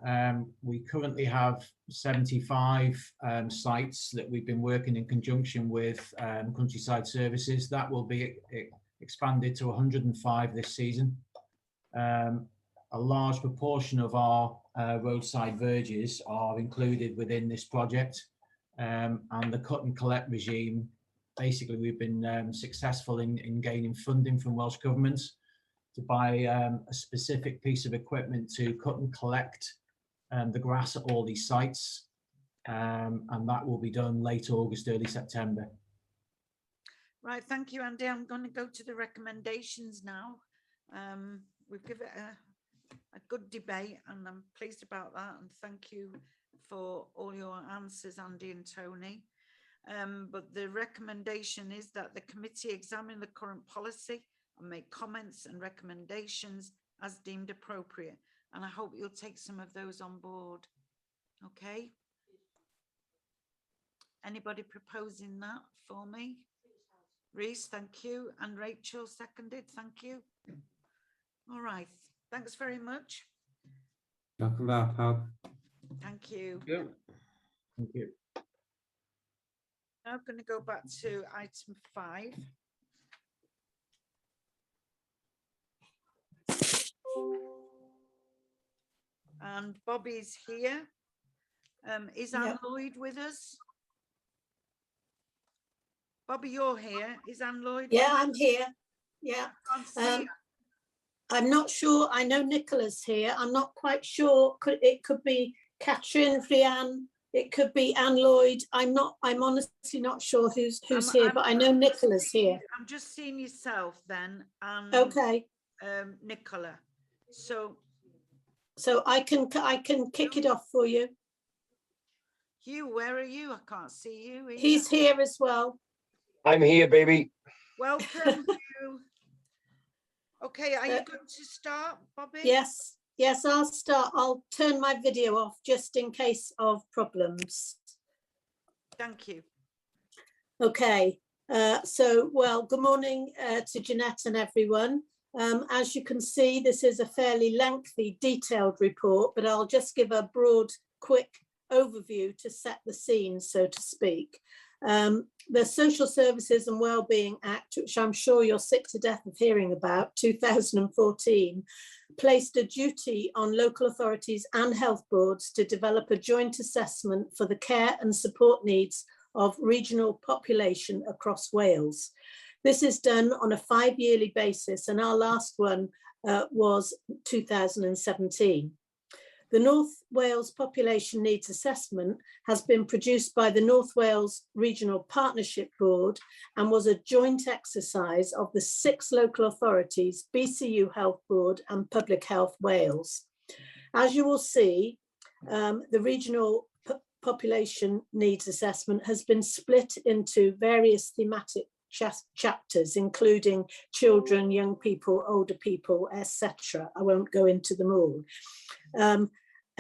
We currently have 75 sites that we've been working in conjunction with Countryside Services. That will be expanded to 105 this season. A large proportion of our roadside verges are included within this project, and the cut and collect regime, basically we've been successful in gaining funding from Welsh Government to buy a specific piece of equipment to cut and collect the grass at all these sites, and that will be done late August, early September. Right, thank you, Andy. I'm going to go to the recommendations now. We've given it a good debate, and I'm pleased about that, and thank you for all your answers, Andy and Tony. But the recommendation is that the committee examine the current policy and make comments and recommendations as deemed appropriate, and I hope you'll take some of those on board. Okay, anybody proposing that for me? Reese, thank you, and Rachel seconded, thank you. All right, thanks very much. Welcome back, Pab. Thank you. Yeah. Thank you. Now I'm going to go back to item 5. And Bobby's here. Is Anne Lloyd with us? Bobby, you're here. Is Anne Lloyd? Yeah, I'm here. Yeah. I'm not sure. I know Nicola's here. I'm not quite sure. It could be Catherine, Rhiann. It could be Anne Lloyd. I'm honestly not sure who's here, but I know Nicola's here. I'm just seeing yourself then. And, okay. Nicola. So I can kick it off for you. Hugh, where are you? I can't see you either. He's here as well. I'm here, baby. Welcome, Hugh. Okay, are you going to start, Bobby? Yes, I'll start. I'll turn my video off just in case of problems. Thank you. Okay, good morning to Jeanette and everyone. As you can see, this is a fairly lengthy, detailed report, but I'll just give a broad, quick overview to set the scene, so to speak. The Social Services and Wellbeing Act, which I'm sure you're sick to death of hearing about, 2014, placed a duty on local authorities and health boards to develop a joint assessment for the care and support needs of regional population across Wales. This is done on a 5-yearly basis, and our last one was 2017. The North Wales Population Needs Assessment has been produced by the North Wales Regional Partnership Board and was a joint exercise of the 6 local authorities, BCU Health Board and Public Health Wales. As you will see, the Regional Population Needs Assessment has been split into various thematic chapters, including children, young people, older people, etc. I won't go into them all.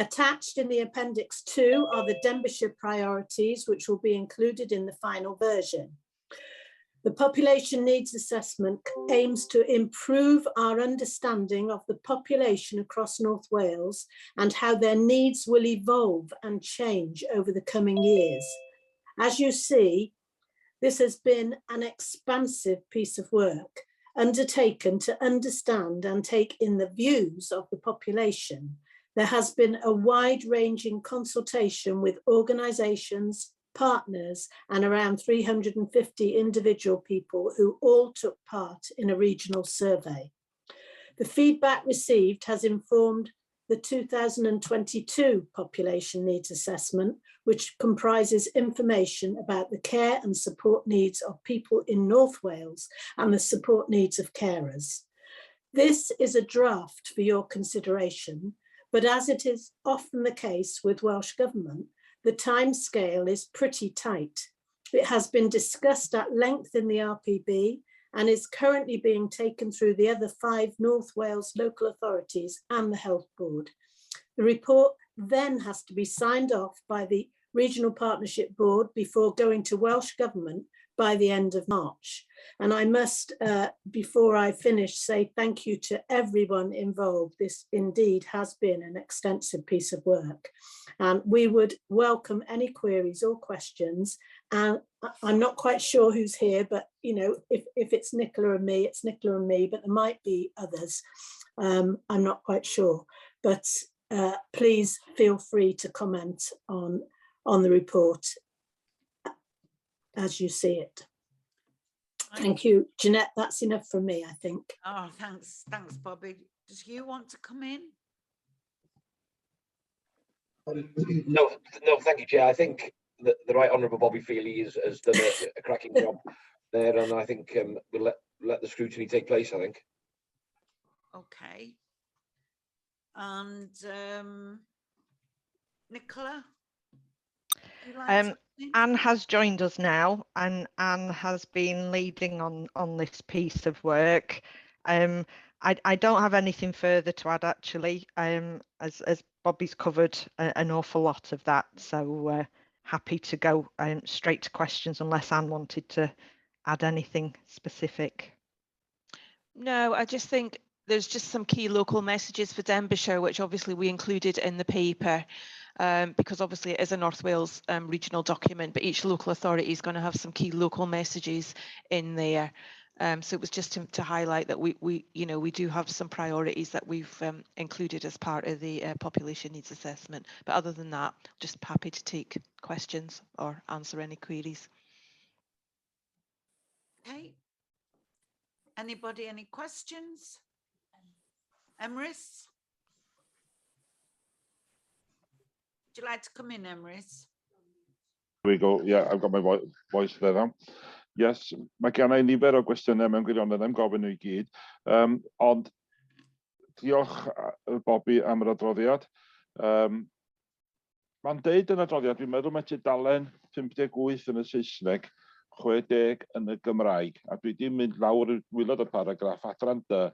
Attached in the Appendix 2 are the Denbighshire priorities, which will be included in the final version. The population needs assessment aims to improve our understanding of the population across North Wales and how their needs will evolve and change over the coming years. As you see, this has been an expansive piece of work undertaken to understand and take in the views of the population. There has been a wide-ranging consultation with organisations, partners, and around 350 individual people who all took part in a regional survey. The feedback received has informed the 2022 population needs assessment, which comprises information about the care and support needs of people in North Wales and the support needs of carers. This is a draft for your consideration, but as it is often the case with Welsh Government, the timescale is pretty tight. It has been discussed at length in the RPB and is currently being taken through the other 5 North Wales local authorities and the Health Board. The report then has to be signed off by the Regional Partnership Board before going to Welsh Government by the end of March. And I must, before I finish, say thank you to everyone involved. This indeed has been an extensive piece of work. And we would welcome any queries or questions. And I'm not quite sure who's here, but you know, if it's Nicola and me, it's Nicola and me, but there might be others. I'm not quite sure, but please feel free to comment on the report as you see it. Thank you, Jeanette. That's enough from me, I think. Oh, thanks, Bobby. Does Hugh want to come in? No, thank you, Chair. I think that the Right Honourable Bobby Feely has done a cracking job there, and I think we'll let the scrutiny take place, I think. Okay. And Nicola? would you like something? Anne has joined us now, and Anne has been leading on this piece of work. I don't have anything further to add, actually, as Bobby's covered an awful lot of that, so happy to go straight to questions unless Anne wanted to add anything specific. No, I just think there's just some key local messages for Denbighshire, which obviously we included in the paper, because obviously it is a North Wales regional document, but each local authority is going to have some key local messages in there. So it was just to highlight that we do have some priorities that we've included as part of the population needs assessment. But other than that, just happy to take questions or answer any queries. Okay. Anybody, any questions? Emrys? Would you like to come in, Emrys? Here we go. Yeah, I've got my voice there now. Yes, mae gen I nifer o gwestiynau mewn gwirionedd, I'm gofyn nhw I gyd. Ond diolch Bobby am yr adroddiad. Mae'n deud yn y adroddiad, dwi'n meddwl mae tudalen 58 yn y Saesneg, 60 yn y Gymraeg. A dwi wedi mynd lawr wylod y paragraff adran dy,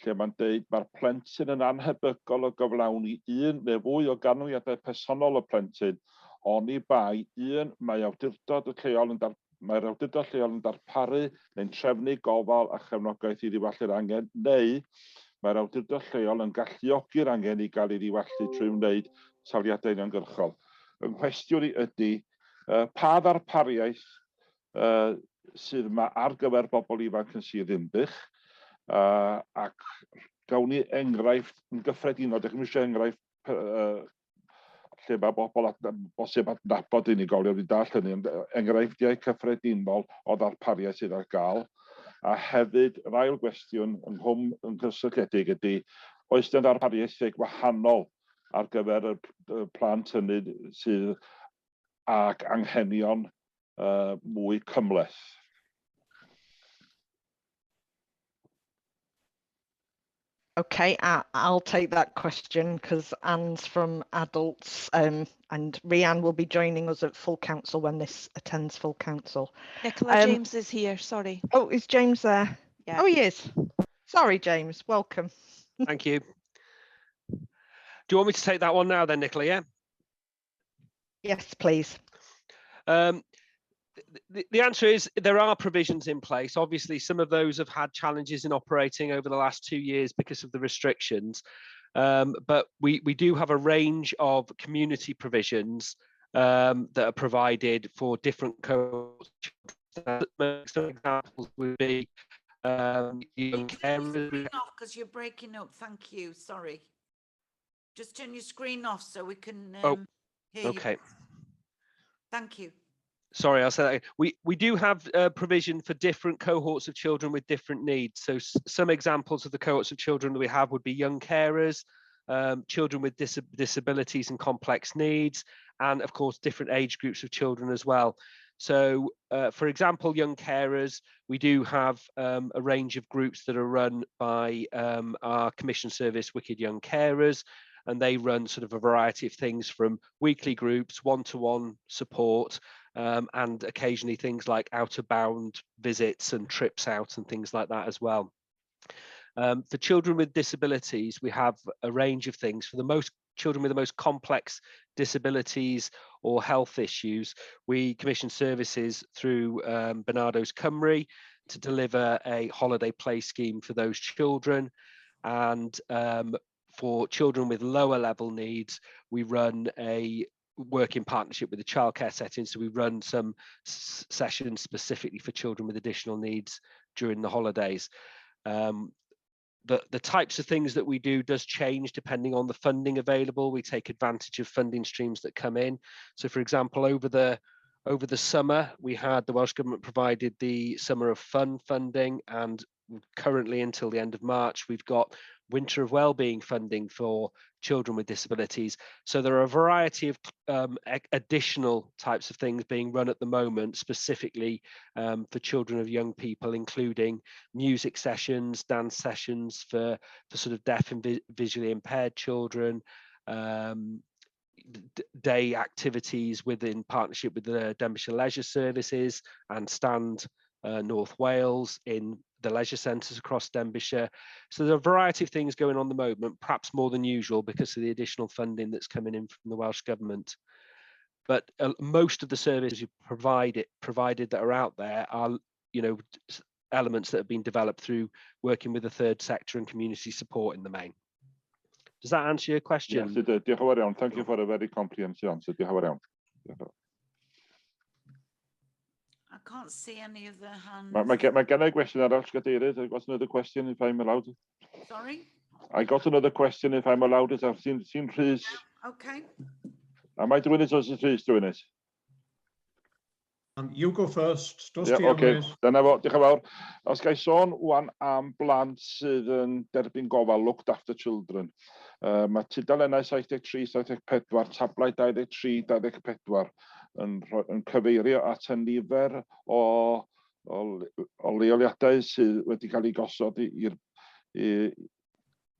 lle mae'n deud mae'r plentyn yn anhebygol o gyflawni un neu fwy o ganlyniadau personol y plentyn, oni bai mae'r awdurdod lleol yn darparu neu'n trefnu gofal a chefnogaeth i ddiwallu'r angen, neu mae'r awdurdod lleol yn galluogi'r angen i gael ei ddiwallu trwy wneud safiadau uniongyrchol. Yn cwestiwn i ydy, pa ddarpariaeth sydd yma ar gyfer bobl ifanc yn Sir Ddinbych, ac gawn ni enghraifft yn gyffredinol, dych chi'n eisiau enghraifft lle mae bobl bosib adnabod unigolion wedi dall hynny, enghreifftiau cyffredinol o ddarpariaeth sydd ar gael. A hefyd, yr ail gwestiwn yn gysylltiedig ydy, oes yna ddarpariaethau gwahanol ar gyfer y plant hynny sydd ag anghenion mwy cymhleth? Okay, I'll take that question because Anne's from adults, and Rhiann will be joining us at full council when this attends full council. Nicola, James is here, sorry. Oh, is James there? Yeah. Oh, he is. Sorry, James, welcome. Thank you. Do you want me to take that one now then, Nicola, yeah? Yes, please. the answer is there are provisions in place. Obviously, some of those have had challenges in operating over the last 2 years because of the restrictions. But we do have a range of community provisions that are provided for different cohorts. Some examples would be young carers. Because you're breaking up. Thank you. Sorry. Just turn your screen off so we can hear Okay. you. Thank you. Sorry, I'll say that again. We do have provision for different cohorts of children with different needs. So some examples of the cohorts of children that we have would be young carers, children with disabilities and complex needs, and of course different age groups of children as well. So for example, young carers, we do have a range of groups that are run by our commission service, Wicked Young Carers, and they run sort of a variety of things from weekly groups, one-to-one support, and occasionally things like out-of-bound visits and trips out and things like that as well. For children with disabilities, we have a range of things. For the most children with the most complex disabilities or health issues, we commission services through Barnardo's Cymru to deliver a holiday play scheme for those children. And for children with lower level needs, we run a work in partnership with the childcare setting. So we run some sessions specifically for children with additional needs during the holidays. The types of things that we do does change depending on the funding available. We take advantage of funding streams that come in. So for example, over the summer, we had the Welsh Government provided the Summer of Fun funding, and currently until the end of March, we've got Winter of Wellbeing funding for children with disabilities. So there are a variety of additional types of things being run at the moment, specifically for children of young people, including music sessions, dance sessions for sort of deaf and visually impaired children, day activities within partnership with the Denbighshire Leisure Services and Stand North Wales in the leisure centres across Denbighshire. So there are a variety of things going on at the moment, perhaps more than usual because of the additional funding that's coming in from the Welsh Government. But most of the services provided that are out there are, you know, elements that have been developed through working with the third sector and community support in the main. Does that answer your question? Yes, it did. Diolch yn fawr iawn. Thank you for a very comprehensive answer. Diolch yn fawr iawn. I can't see any of the hands. Mae gen I question arall, Cadeirydd. I got another question if I'm allowed. Sorry? I got another question if I'm allowed. I've seen Rhys. Okay. Am I doing it or is Rhys doing it? You go first. Yeah, okay. Dyna fo, diolch yn fawr. Os gai sôn wan am blant sydd yn derbyn gofal, looked after children. Mae tudalennau 73, 74, tablau 23, 24 yn cyfeirio at y nifer o leoliadau sydd wedi cael ei gosod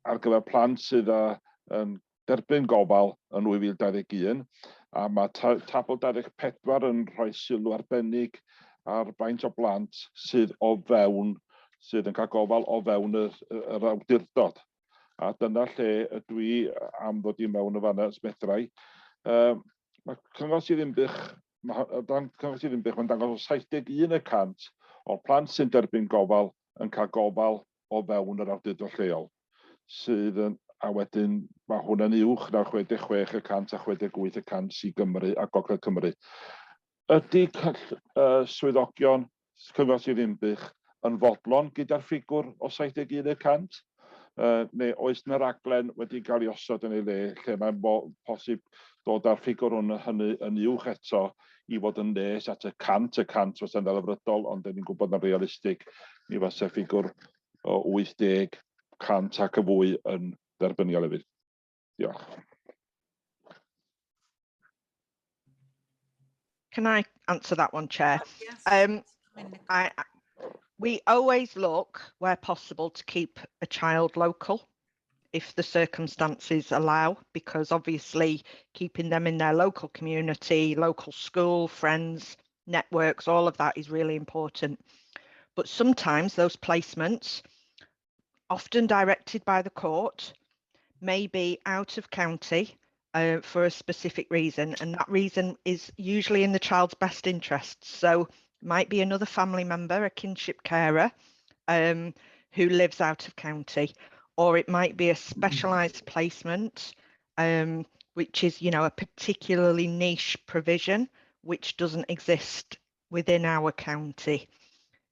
ar gyfer plant sydd yn derbyn gofal yn 2021. A mae tabl 24 yn rhoi sylw arbennig ar faint o blant sydd yn cael gofal o fewn yr awdurdod. A dyna lle ydw i am ddod i mewn y fanna ysmedrai. Mae Cyngor Sir Ddinbych, mae'n dangos 71% o'r plant sy'n derbyn gofal yn cael gofal o fewn yr awdurdod lleol. A wedyn mae hwnna'n uwch na 66% a 68% sy'n Gymru a Gogledd Cymru. Ydy swyddogion Cyngor Sir Ddinbych yn fodlon gyda'r ffigwr o 71%? Neu oes yna raglen wedi cael ei osod yn ei le lle mae'n posib dod â'r ffigwr hynny yn uwch eto i fod yn nes at y 100% fysa'n ddelfrydol, ond ni'n gwybod yn realistig mi fysa ffigwr o 80% ac y fwy yn dderbyniol hefyd. Diolch. Can I answer that one, Chair? Yes. We always look, where possible, to keep a child local if the circumstances allow, because obviously keeping them in their local community, local school, friends, networks, all of that is really important. But sometimes those placements, often directed by the court, may be out of county for a specific reason, and that reason is usually in the child's best interests. So it might be another family member, a kinship carer, who lives out of county, or it might be a specialised placement, which is, you know, a particularly niche provision which doesn't exist within our county.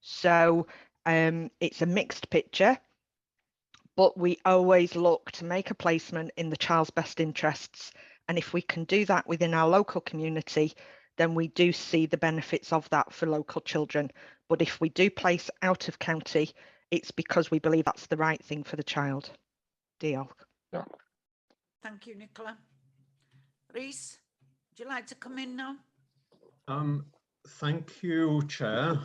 So it's a mixed picture, but we always look to make a placement in the child's best interests. And if we can do that within our local community, then we do see the benefits of that for local children. But if we do place out of county, it's because we believe that's the right thing for the child. Diolch. Yeah. Thank you, Nicola. Rhys, would you like to come in now? Thank you, Chair.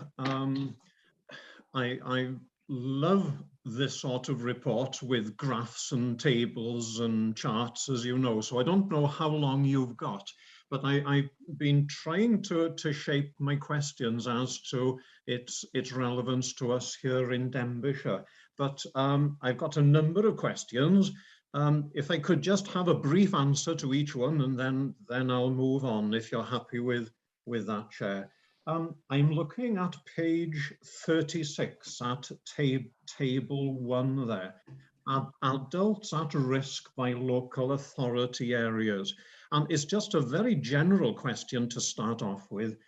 I love this sort of report with graphs and tables and charts, as you know, so I don't know how long you've got, but I've been trying to shape my questions as to its relevance to us here in Denbighshire. But I've got a number of questions. If I could just have a brief answer to each one, and then I'll move on, if you're happy with that, Chair. I'm looking at page 36 at table 1 there. Adults at risk by local authority areas. And it's just a very general question to start off with.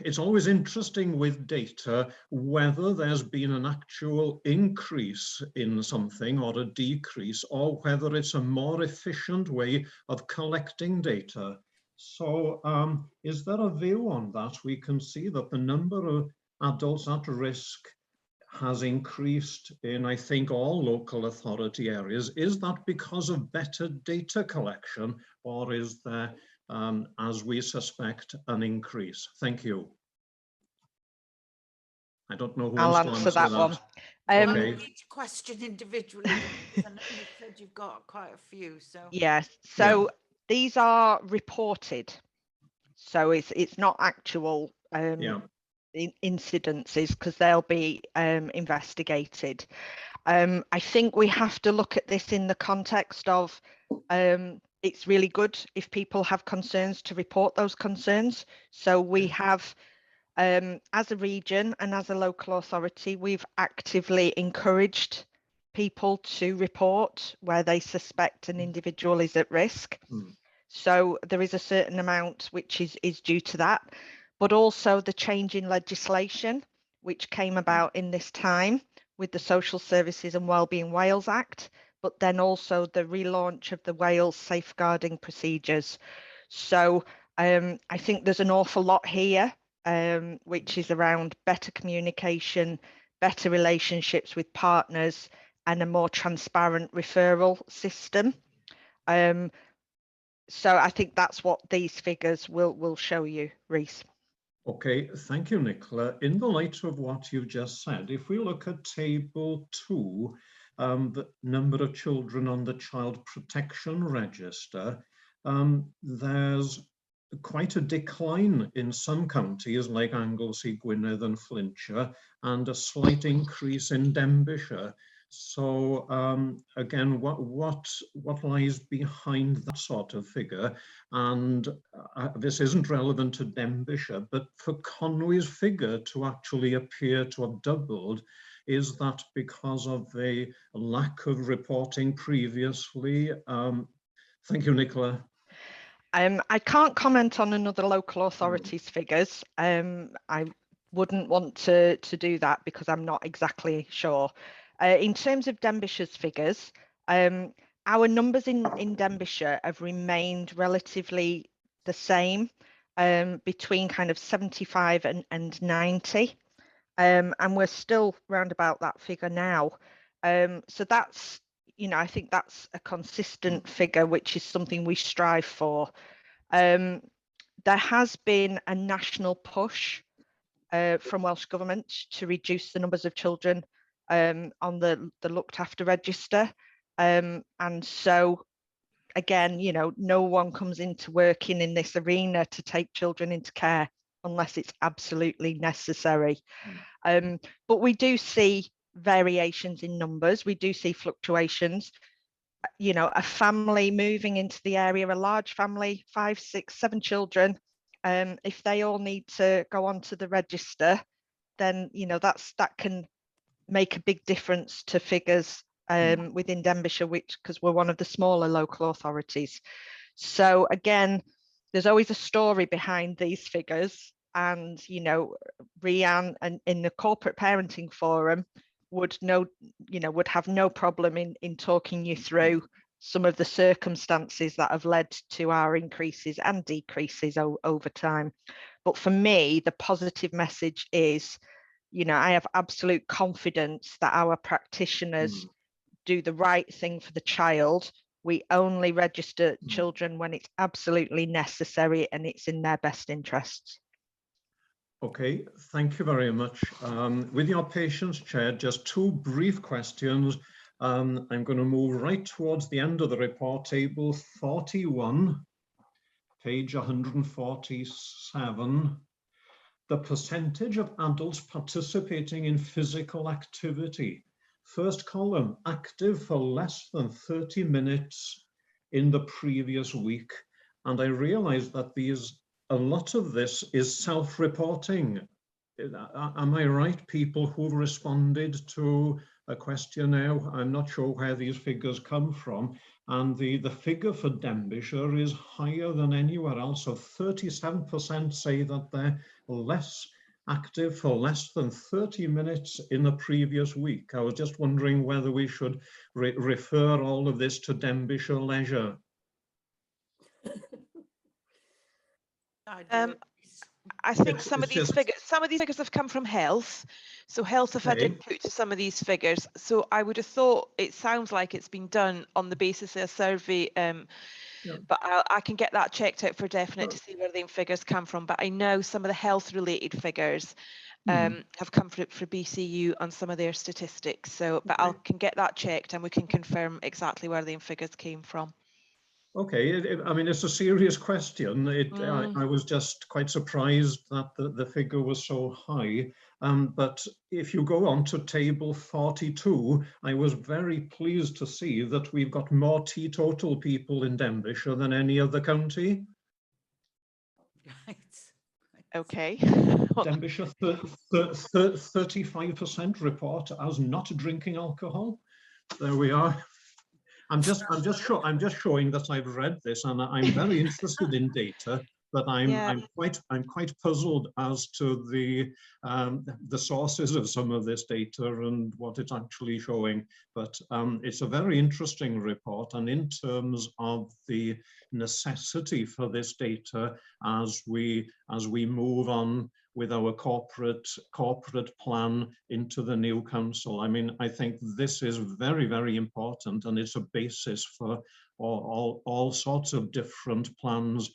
It's always interesting with data whether there's been an actual increase in something or a decrease, or whether it's a more efficient way of collecting data. So is there a view on that? We can see that the number of adults at risk has increased in, I think, all local authority areas. Is that because of better data collection, or is there, as we suspect, an increase? Thank you. I don't know who I'll wants to answer that one. Okay. Each question individually. I know you said you've got quite a few, so. Yes, so these are reported. So it's not actual incidences, because they'll be investigated. I think we have to look at this in the context of it's really good if people have concerns to report those concerns. So we have, as a region and as a local authority, we've actively encouraged people to report where they suspect an individual is at risk. So there is a certain amount which is due to that, but also the change in legislation which came about in this time with the Social Services and Wellbeing Wales Act, but then also the relaunch of the Wales safeguarding procedures. So I think there's an awful lot here, which is around better communication, better relationships with partners, and a more transparent referral system. So I think that's what these figures will show you, Rhys. Okay, thank you, Nicola. In the light of what you've just said, if we look at table 2, the number of children on the Child Protection Register, there's quite a decline in some counties like Anglesey, Gwynedd and Flintshire, and a slight increase in Denbighshire. So again, what lies behind that sort of figure? And this isn't relevant to Denbighshire, but for Conwy's figure to actually appear to have doubled, is that because of the lack of reporting previously? Thank you, Nicola. I can't comment on another local authority's figures. I wouldn't want to do that because I'm not exactly sure. In terms of Denbighshire's figures, our numbers in Denbighshire have remained relatively the same, between kind of 75 and 90, and we're still round about that figure now. So that's, you know, I think that's a consistent figure, which is something we strive for. There has been a national push from Welsh Government to reduce the numbers of children on the looked after register, and so again, you know, no one comes into working in this arena to take children into care unless it's absolutely necessary. But we do see variations in numbers, we do see fluctuations. you know, a family moving into the area, a large family, 5, 6, 7 children, if they all need to go onto the register, then, you know, that can make a big difference to figures within Denbighshire, because we're one of the smaller local authorities. So again, there's always a story behind these figures, and, you know, Rhiannon and in the corporate parenting forum would have no problem in talking you through some of the circumstances that have led to our increases and decreases over time. But for me, the positive message is, you know, I have absolute confidence that our practitioners do the right thing for the child. We only register children when it's absolutely necessary and it's in their best interests. Okay, thank you very much. With your patience, Chair, just 2 brief questions. I'm going to move right towards the end of the report, table 41, page 147. The percentage of adults participating in physical activity. First column, active for less than 30 minutes in the previous week. And I realized that a lot of this is self-reporting. Am I right? People who've responded to a questionnaire, I'm not sure where these figures come from. And the figure for Denbighshire is higher than anywhere else. So 37% say that they're less active for less than 30 minutes in the previous week. I was just wondering whether we should refer all of this to Denbighshire Leisure. I think some of these figures have come from health. So health have had input to some of these figures. So I would have thought, it sounds like it's been done on the basis of a survey, but I can get that checked out for definite to see where the figures come from. But I know some of the health related figures have come for BCU on some of their statistics. So, but I can get that checked and we can confirm exactly where the figures came from. Okay, I mean, it's a serious question. I was just quite surprised that the figure was so high. But if you go on to table 42, I was very pleased to see that we've got more teetotal people in Denbighshire than any other county. Right. Okay. Denbighshire 35% report as not drinking alcohol. There we are. I'm just showing that I've read this, and I'm very interested in data, but I'm quite puzzled as to the sources of some of this data and what it's actually showing. But it's a very interesting report, and in terms of the necessity for this data as we move on with our corporate plan into the new council. I mean, I think this is very, very important, and it's a basis for all sorts of different plans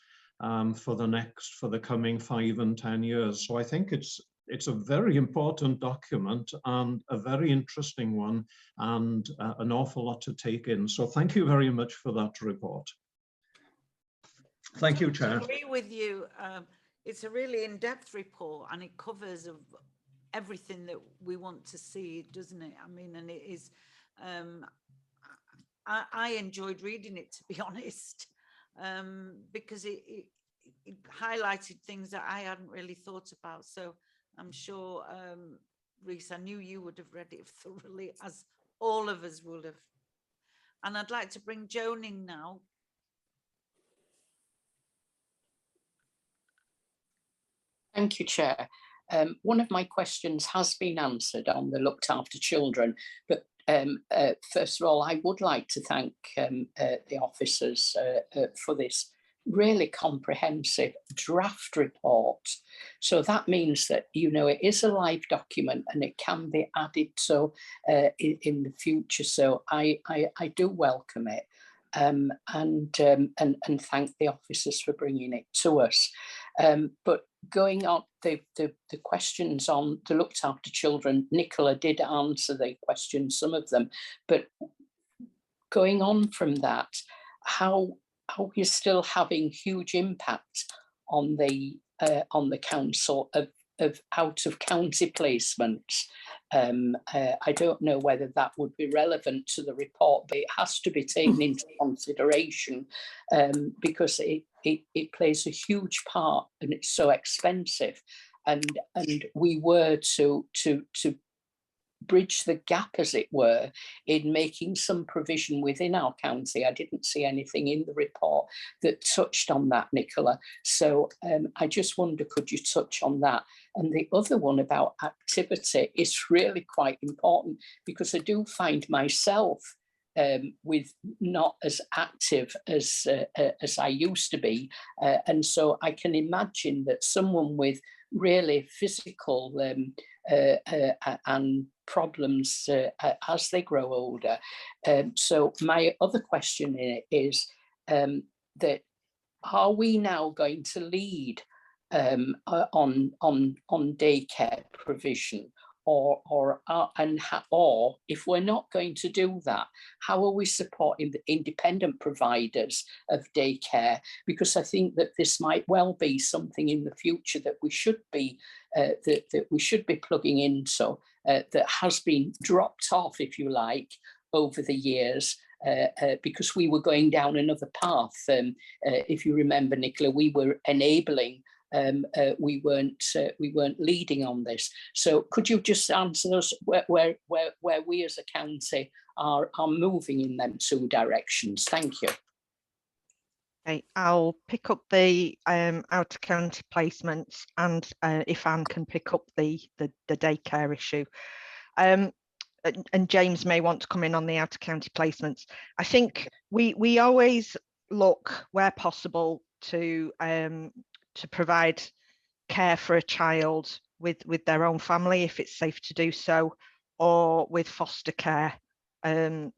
for the coming 5 and 10 years. So I think it's a very important document and a very interesting one, and an awful lot to take in. So thank you very much for that report. Thank you, Chair. I agree with you. It's a really in-depth report, and it covers everything that we want to see, doesn't it? I mean, and it is, I enjoyed reading it, to be honest, because it highlighted things that I hadn't really thought about. So I'm sure, Rhys, I knew you would have read it thoroughly, as all of us would have. And I'd like to bring Joan in now. Thank you, Chair. One of my questions has been answered on the looked after children, but first of all, I would like to thank the officers for this really comprehensive draft report. So that means that, you know, it is a live document and it can be added so in the future. So I do welcome it. And thank the officers for bringing it to us. But going on the questions on the looked after children, Nicola did answer the questions, some of them, but going on from that, how we're still having huge impact on the council of out of county placements. I don't know whether that would be relevant to the report, but it has to be taken into consideration because it plays a huge part and it's so expensive. And we were to bridge the gap, as it were, in making some provision within our county. I didn't see anything in the report that touched on that, Nicola. So I just wonder, could you touch on that? And the other one about activity is really quite important, because I do find myself with not as active as I used to be. And so I can imagine that someone with really physical and problems as they grow older. So my other question is that are we now going to lead on daycare provision, or if we're not going to do that, how are we supporting the independent providers of daycare? Because I think that this might well be something in the future that we should be plugging into, that has been dropped off, if you like, over the years. Because we were going down another path. If you remember, Nicola, we were enabling. We weren't leading on this. So could you just answer us where we as a county are moving in them two directions? Thank you. Okay, I'll pick up the out of county placements, and if Anne can pick up the daycare issue. And James may want to come in on the out of county placements. I think we always look where possible to provide care for a child with their own family, if it's safe to do so, or with foster care, and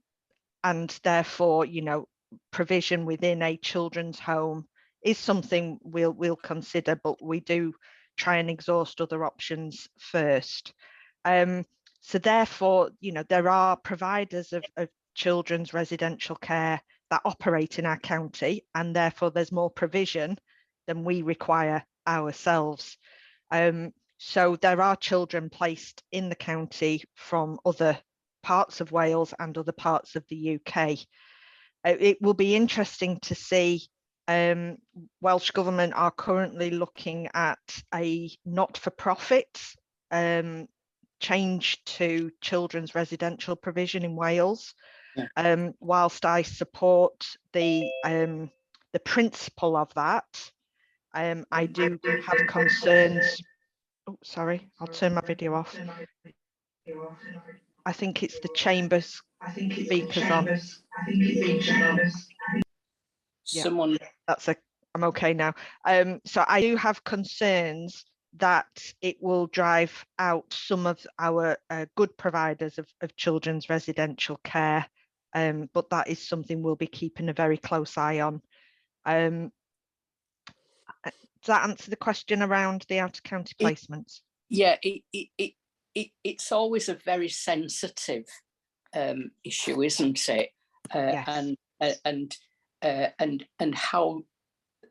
therefore, you know, provision within a children's home is something we'll consider, but we do try and exhaust other options first. So therefore, you know, there are providers of children's residential care that operate in our county, and therefore there's more provision than we require ourselves. So there are children placed in the county from other parts of Wales and other parts of the UK. It will be interesting to see. Welsh Government are currently looking at a not-for-profit change to children's residential provision in Wales. Yeah. Whilst I support the principle of that, I do have concerns. Oh, sorry, I'll turn my video off. I think it's the Chamber's speakers on. Yeah, someone. I'm okay now. So I do have concerns that it will drive out some of our good providers of children's residential care, but that is something we'll be keeping a very close eye on. Does that answer the question around the out of county placements? It's always a very sensitive issue, isn't it? Yes. And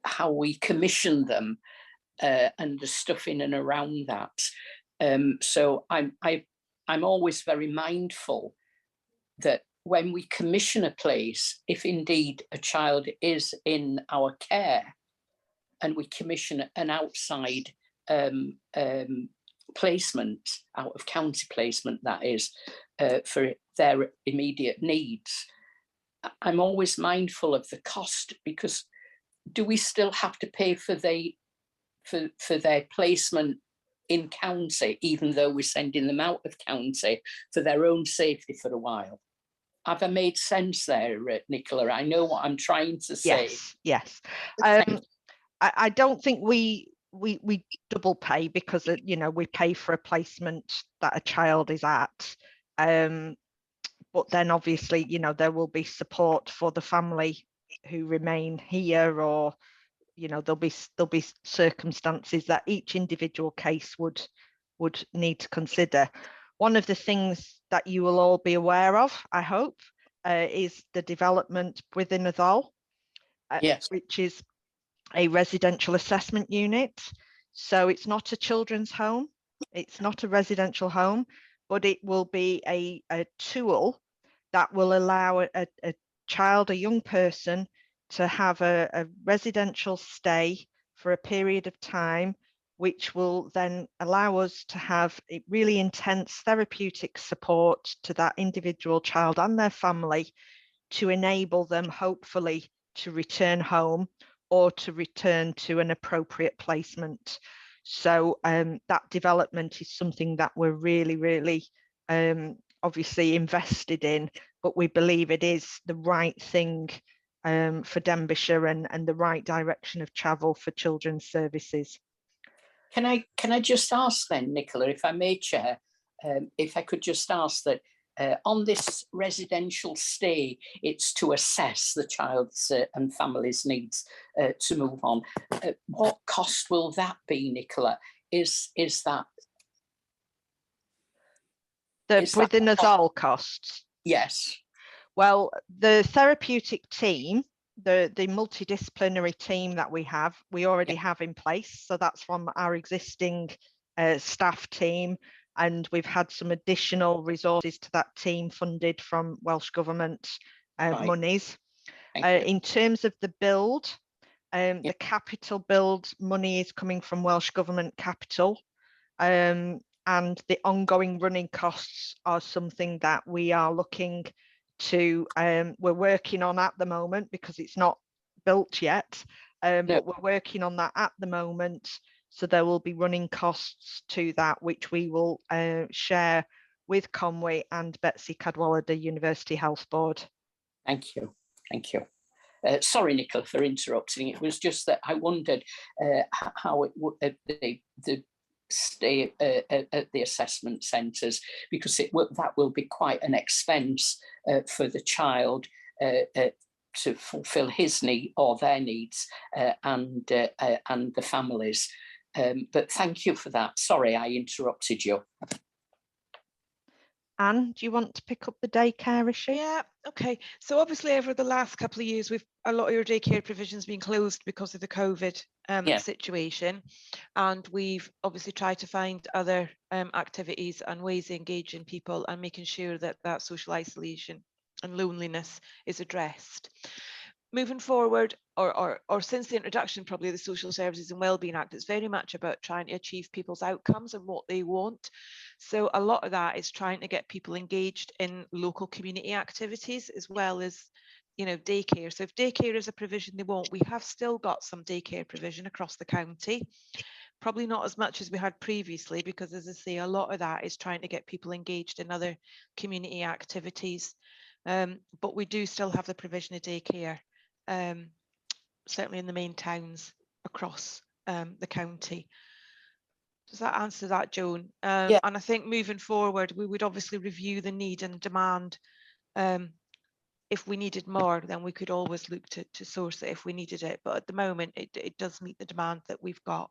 how we commission them and the stuff in and around that. So I'm always very mindful that when we commission a place, if indeed a child is in our care, and we commission an outside placement, out of county placement, that is, for their immediate needs, I'm always mindful of the cost, because do we still have to pay for their placement in county, even though we're sending them out of county for their own safety for a while? Have I made sense there, Nicola? I know what I'm trying to say. Yes. I don't think we double pay, because you know, we pay for a placement that a child is at, but then obviously, you know, there will be support for the family who remain here, or you know, there'll be circumstances that each individual case would need to consider. One of the things that you will all be aware of, I hope, is the development within BRYS, yes, which is a residential assessment unit. So it's not a children's home, it's not a residential home, but it will be a tool that will allow a child, a young person, to have a residential stay for a period of time, which will then allow us to have a really intense therapeutic support to that individual child and their family to enable them hopefully to return home or to return to an appropriate placement. So that development is something that we're really obviously invested in, but we believe it is the right thing for Denbighshire and the right direction of travel for children's services. Can I just ask then, Nicola, if I may, Chair, if I could just ask that on this residential stay, it's to assess the child's and family's needs to move on. What cost will that be, Nicola? Is that the brinazole costs? Yes. Well, the therapeutic team, the multidisciplinary team that we already have in place. So that's from our existing staff team, and we've had some additional resources to that team funded from Welsh Government monies. In terms of the build, the capital build money is coming from Welsh Government capital, and the ongoing running costs are something that we are looking to, we're working on at the moment because it's not built yet, but we're working on that at the moment. So there will be running costs to that, which we will share with Conwy and Betsy Cadwallader University Health Board. Thank you. Thank you. Sorry, Nicola, for interrupting. It was just that I wondered how it would the stay at the assessment centres, because that will be quite an expense for the child to fulfil his need or their needs and the families. But thank you for that. Sorry, I interrupted you. Anne, do you want to pick up the daycare issue? Yeah, okay. So obviously over the last couple of years, a lot of your daycare provisions been closed because of the COVID situation. And we've obviously tried to find other activities and ways of engaging people and making sure that that social isolation and loneliness is addressed. Moving forward, or since the introduction probably of the Social Services and Wellbeing Act, it's very much about trying to achieve people's outcomes and what they want. So a lot of that is trying to get people engaged in local community activities as well as, you know, daycare. So if daycare is a provision they want, we have still got some daycare provision across the county. Probably not as much as we had previously, because as I say, a lot of that is trying to get people engaged in other community activities. But we do still have the provision of daycare. Certainly in the main towns across the county. Does that answer that, Joan? And I think moving forward, we would obviously review the need and demand. If we needed more, then we could always look to source it if we needed it. But at the moment, it does meet the demand that we've got.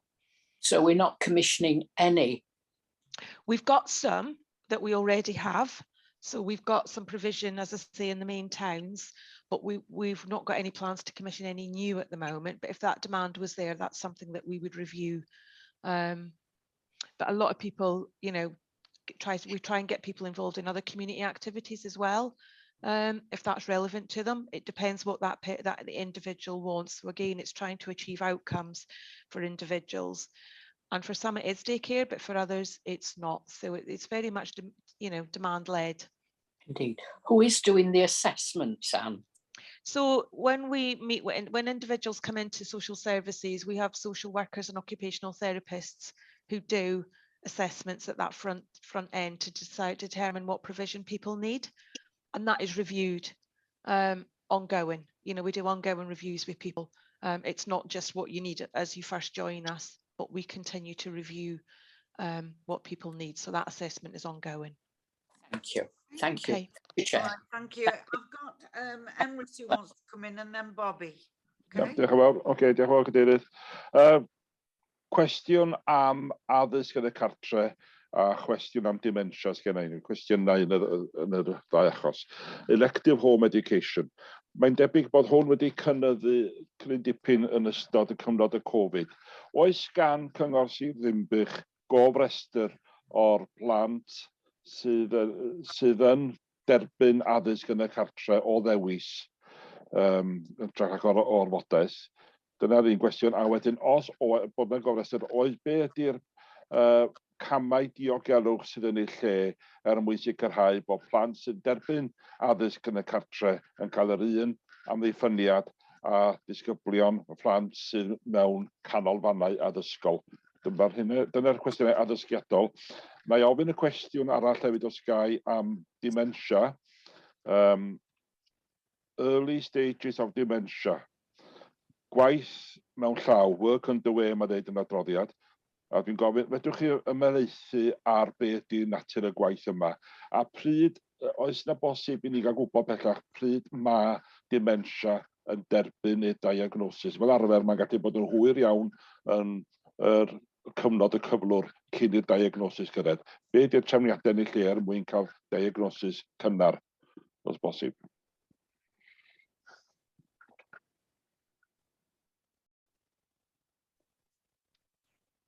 So we're not commissioning any? We've got some that we already have. So we've got some provision, as I say, in the main towns, but we've not got any plans to commission any new at the moment. But if that demand was there, that's something that we would review. But a lot of people, you know, we try and get people involved in other community activities as well, if that's relevant to them. It depends what that the individual wants. So again, it's trying to achieve outcomes for individuals. And for some it is daycare, but for others it's not. So it's very much, you know, demand led. Indeed. Who is doing the assessment, Sam? So when we meet, when individuals come into social services, we have social workers and occupational therapists who do assessments at that front end to determine what provision people need, and that is reviewed ongoing. You know, we do ongoing reviews with people. It's not just what you need as you first join us, but we continue to review what people need. So that assessment is ongoing. Thank you. Thank you. Okay. Right, thank you. I've got Emrys who wants to come in, and then Bobby. Okay. Diolch yn fawr. Okay, diolch yn fawr, Cadeirydd. Cwestiwn am addysg yn y cartre a cwestiwn am dementia sgennau ni. Cwestiynau yn y ddau achos. Elective home education. Mae'n debyg bod hwn wedi cynyddu cryn dipyn yn ystod y cyfnod y Covid. Oes gan cyngor Sir Ddinbych gofrestr o'r plant sydd yn derbyn addysg yn y cartre o ddewis o'r orfodaeth? Dyna'r un gwestiwn. A wedyn, os bod yna gofrestr, be ydy'r camau diogelwch sydd yn ei lle mwyn sicrhau bod plant sy'n derbyn addysg yn y cartre yn cael yr un amddiffyniad a disgyblion y plant sydd mewn canolfannau addysgol. Dyna'r cwestiynau addysgiadol. Mae ofyn y cwestiwn arall hefyd os gai am dementia. Early stages of dementia. Gwaith mewn llaw, work underway, mae dweud yn adroddiad. A dwi'n gofyn, fedrwch chi ymelaethu ar beth ydy natur y gwaith yma? A pryd, oes yna bosib i ni gael gwybod bellach pryd mae dementia yn derbyn y diagnosis? Fel arfer, mae'n gallu bod yn hwyr iawn yn yr cyfnod y cyflwr cyn i'r diagnosis gyrraedd. Be ydy'r trefniadau yn ei lle er mwyn cael diagnosis cynnar, os bosib?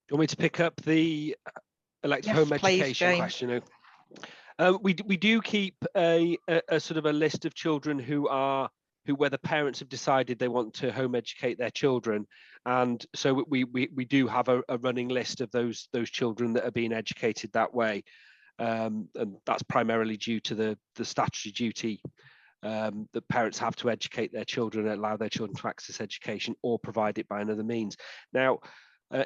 Do you want me to pick up the elective home education question? We do keep a sort of a list of children where the parents have decided they want to home educate their children, and so we do have a running list of those children that are being educated that way, and that's primarily due to the statutory duty that parents have to educate their children and allow their children to access education or provide it by another means. Now,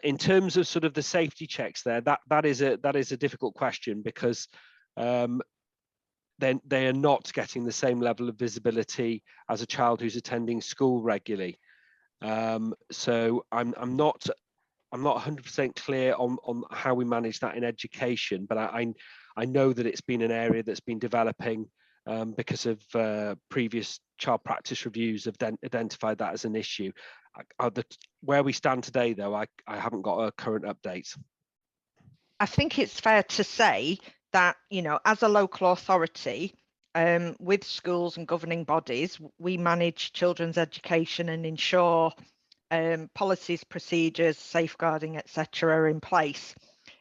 in terms of sort of the safety checks there, that is a difficult question because then they are not getting the same level of visibility as a child who's attending school regularly. So I'm not 100% clear on how we manage that in education, but I know that it's been an area that's been developing because of previous child practice reviews have identified that as an issue. Where we stand today, though, I haven't got a current update. I think it's fair to say that, you know, as a local authority, with schools and governing bodies, we manage children's education and ensure policies, procedures, safeguarding, etc. are in place.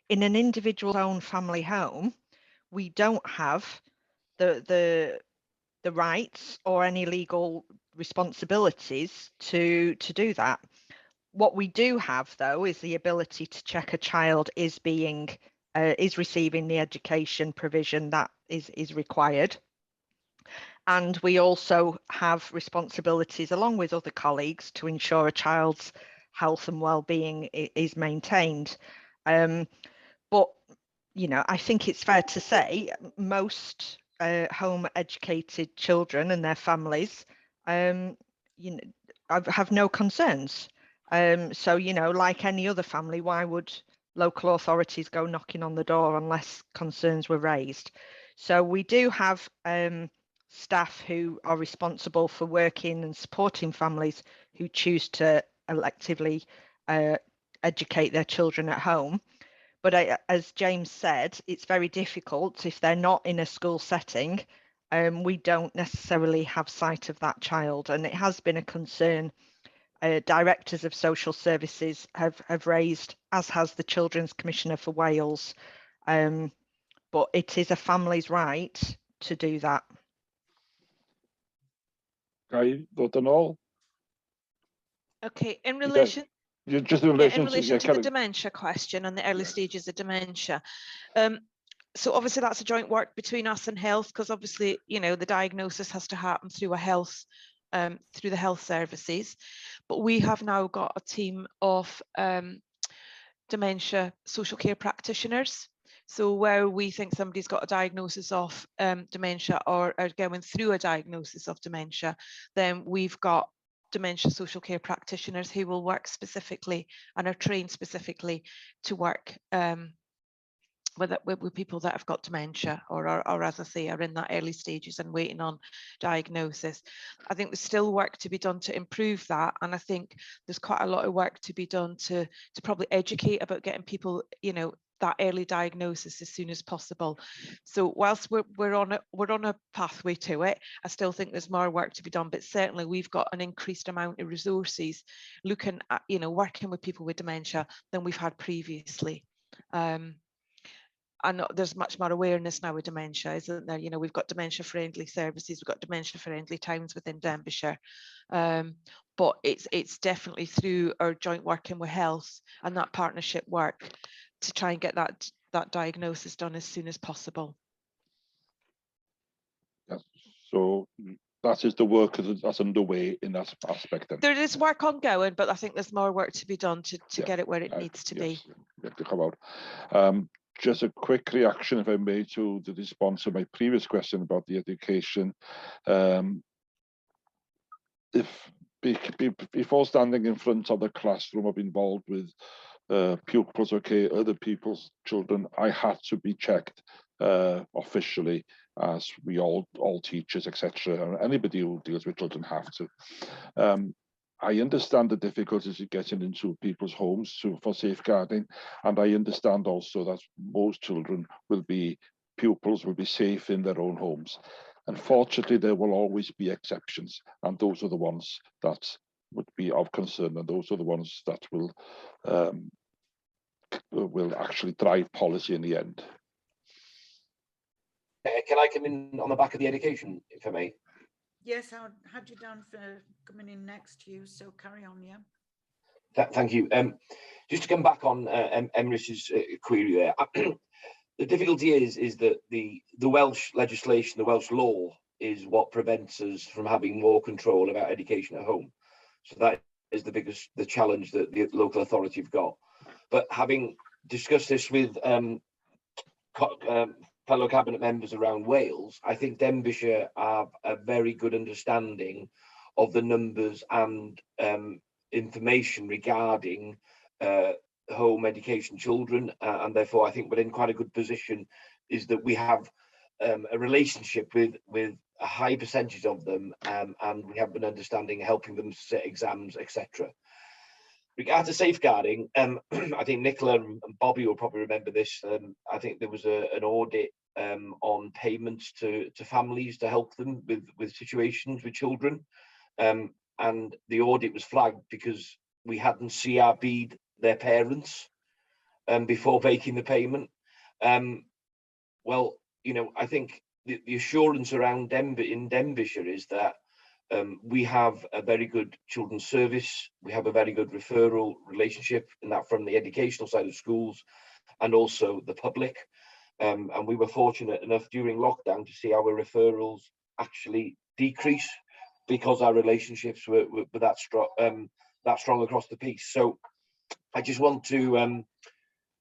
In an individual own family home, we don't have the rights or any legal responsibilities to do that. What we do have, though, is the ability to check a child is receiving the education provision that is required. And we also have responsibilities along with other colleagues to ensure a child's health and well-being is maintained. But, you know, I think it's fair to say most home educated children and their families, you know, have no concerns. So, you know, like any other family, why would local authorities go knocking on the door unless concerns were raised? So we do have staff who are responsible for working and supporting families who choose to electively educate their children at home. But as James said, it's very difficult if they're not in a school setting. We don't necessarily have sight of that child, and it has been a concern directors of social services have raised, as has the Children's Commissioner for Wales. But it is a family's right to do that. Gai ddod yn ôl? Okay, in relation Just in relation to the dementia question and the early stages of dementia. So obviously that's a joint work between us and health, because obviously, you know, the diagnosis has to happen through a health, through the health services. But we have now got a team of dementia social care practitioners. So where we think somebody's got a diagnosis of dementia or are going through a diagnosis of dementia, then we've got dementia social care practitioners who will work specifically and are trained specifically to work with people that have got dementia or as I say, are in that early stages and waiting on diagnosis. I think there's still work to be done to improve that, and I think there's quite a lot of work to be done to probably educate about getting people, you know, that early diagnosis as soon as possible. So whilst we're on a pathway to it, I still think there's more work to be done, but certainly we've got an increased amount of resources looking at, you know, working with people with dementia than we've had previously. And there's much more awareness now with dementia, isn't there? You know, we've got dementia-friendly services, we've got dementia-friendly towns within Denbighshire. But it's definitely through our joint working with health and that partnership work to try and get that diagnosis done as soon as possible. Yes. So that is the work that's underway in that aspect. Then. There is work ongoing, but I think there's more work to be done to get it where it needs to be. To come out. Just a quick reaction, if I may, to the response to my previous question about the education. If before standing in front of the classroom, I've been involved with pupils, other people's children, I had to be checked officially, as we all teachers, etc. Anybody who deals with children have to. I understand the difficulties of getting into people's homes for safeguarding, and I understand also that most children pupils will be safe in their own homes. Unfortunately, there will always be exceptions, and those are the ones that would be of concern, and those are the ones that will actually drive policy in the end. Can I come in on the back of the education, if I may? Yes, I had you down for coming in next to you, so carry on, yeah. Thank you. Just to come back on Emrys's query there, the difficulty is that the Welsh legislation, the Welsh law, is what prevents us from having more control about education at home. So that is the challenge that the local authority have got. But having discussed this with fellow cabinet members around Wales, I think Denbighshire have a very good understanding of the numbers and information regarding home education children, and therefore I think we're in quite a good position, is that we have a relationship with a high percentage of them, and we have an understanding helping them sit exams, etc. Regarding safeguarding, I think Nicola and Bobby will probably remember this. I think there was an audit on payments to families to help them with situations with children, and the audit was flagged because we hadn't CRB'd their parents before making the payment. Well, you know, I think the assurance around in Denbighshire is that we have a very good children's service. We have a very good referral relationship, and that from the educational side of schools and also the public. And we were fortunate enough during lockdown to see our referrals actually decrease because our relationships were that strong across the piece. So I just want to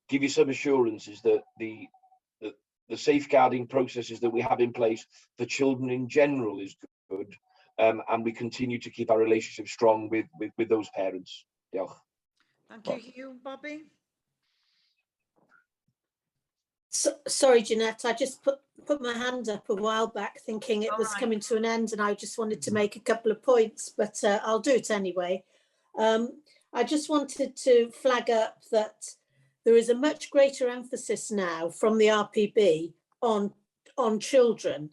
give you some assurances that the safeguarding processes that we have in place for children in general is good, and we continue to keep our relationship strong with those parents. Yeah. Thank you, Hugh. Bobby? Sorry, Jeanette, I just put my hand up a while back thinking it was coming to an end, and I just wanted to make a couple of points, but I'll do it anyway. I just wanted to flag up that there is a much greater emphasis now from the RPB on children,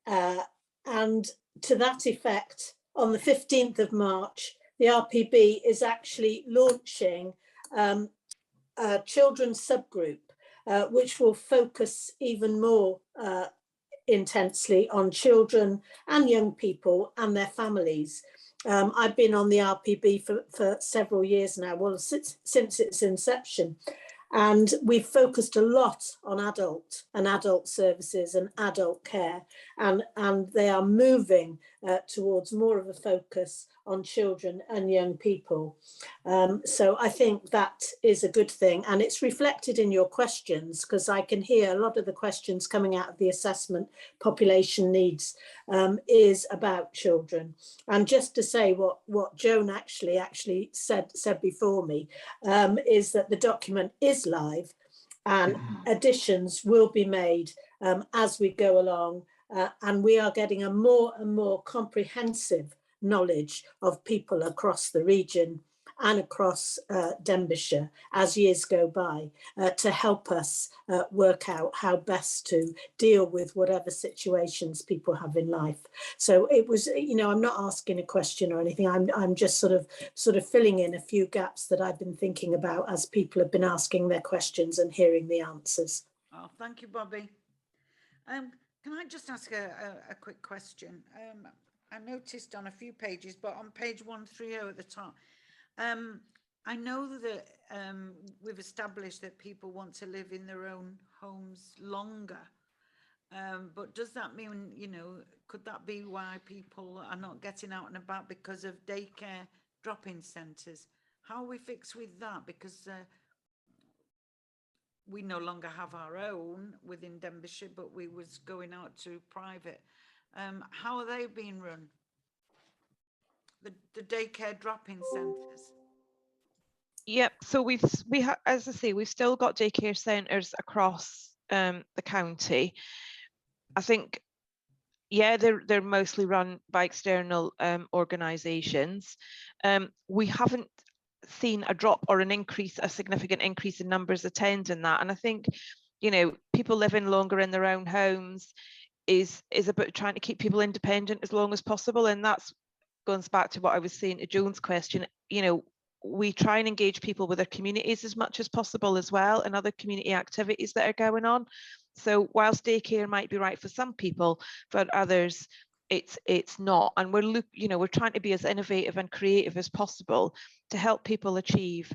and to that effect, on the 15th of March, the RPB is actually launching a children's subgroup, which will focus even more intensely on children and young people and their families. I've been on the RPB for several years now, well, since its inception. And we've focused a lot on adult services and adult care, and they are moving towards more of a focus on children and young people. So I think that is a good thing, and it's reflected in your questions, because I can hear a lot of the questions coming out of the assessment population needs is about children. And just to say what Joan actually said before me, is that the document is live and additions will be made as we go along, and we are getting a more and more comprehensive knowledge of people across the region and across Denbighshire as years go by to help us work out how best to deal with whatever situations people have in life. So it was, you know, I'm not asking a question or anything. I'm just sort of filling in a few gaps that I've been thinking about as people have been asking their questions and hearing the answers. Oh, thank you, Bobby. Can I just ask a quick question? I noticed on a few pages, but on page 130 at the top, I know that we've established that people want to live in their own homes longer. But does that mean, you know, could that be why people are not getting out and about because of daycare drop-in centres? How are we fixed with that? Because we no longer have our own within Denbighshire, but we was going out to private. How are they being run? The daycare drop-in centres? Yep. So as I say, we've still got daycare centres across the county. I think, yeah, they're mostly run by external organisations. We haven't seen a drop or a significant increase in numbers attending that. And I think, you know, people living longer in their own homes is about trying to keep people independent as long as possible. And that's goes back to what I was saying to Joan's question. You know, we try and engage people with their communities as much as possible as well, and other community activities that are going on. So whilst daycare might be right for some people, for others it's not. And we're trying to be as innovative and creative as possible to help people achieve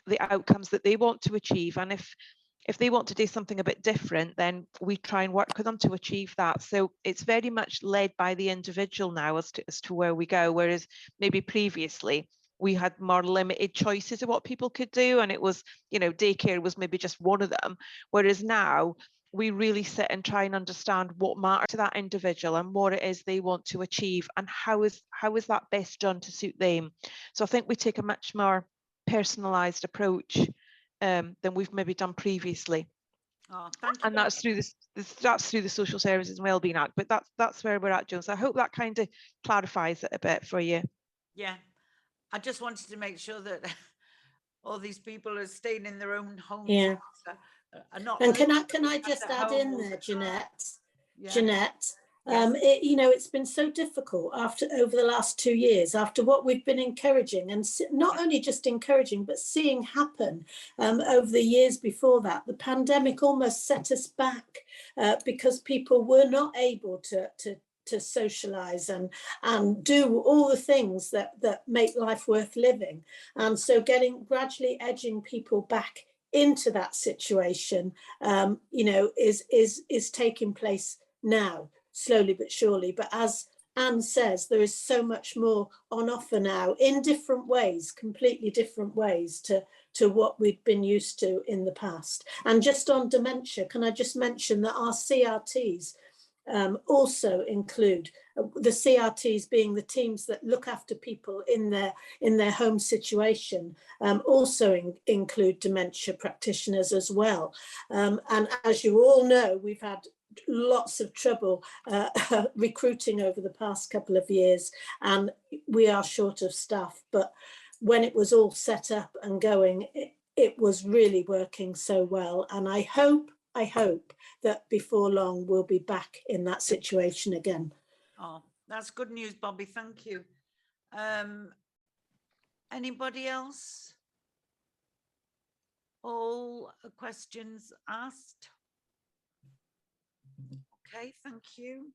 the outcomes that they want to achieve. And if they want to do something a bit different, then we try and work with them to achieve that. So it's very much led by the individual now as to where we go, whereas maybe previously we had more limited choices of what people could do, and it was, you know, daycare was maybe just one of them, whereas now we really sit and try and understand what matters to that individual and what it is they want to achieve, and how is that best done to suit them. So I think we take a much more personalised approach than we've maybe done previously. Oh, thank you. And that's through the Social Services and Wellbeing Act. But that's where we're at, Joan. So I hope that kind of clarifies it a bit for you. Yeah, I just wanted to make sure that all these people are staying in their own homes. Yeah. Are not. And can I just add in there, Jeanette? Yeah. Jeanette, Yes. you know, it's been so difficult over the last 2 years, after what we've been encouraging, and not only just encouraging, but seeing happen over the years before that. The pandemic almost set us back because people were not able to socialize and do all the things that make life worth living. And so gradually edging people back into that situation, you know, is taking place now, slowly but surely. But as Anne says, there is so much more on offer now in different ways, completely different ways to what we've been used to in the past. And just on dementia, can I just mention that our CRTs also include the CRTs being the teams that look after people in their home situation, also include dementia practitioners as well. And as you all know, we've had lots of trouble recruiting over the past couple of years, and we are short of staff. But when it was all set up and going, it was really working so well. And I hope that before long we'll be back in that situation again. Oh, that's good news, Bobby. Thank you. Anybody else? All questions asked? Okay, thank you.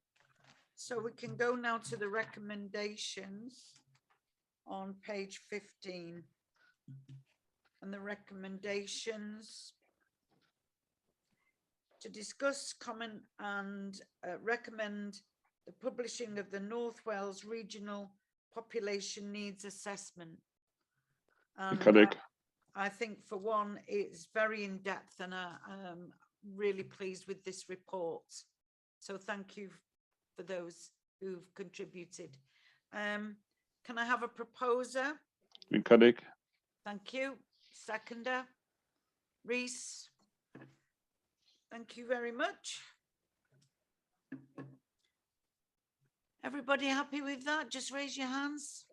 So we can go now to the recommendations on page 15. And the recommendations: to discuss, comment and recommend the publishing of the North Wales Regional Population Needs Assessment. And I think, for one, it's very in-depth, and I'm really pleased with this report. So thank you for those who've contributed. Can I have a proposer? Thank you. Seconder? Rhys? Thank you very much. Everybody happy with that? Just raise your hands.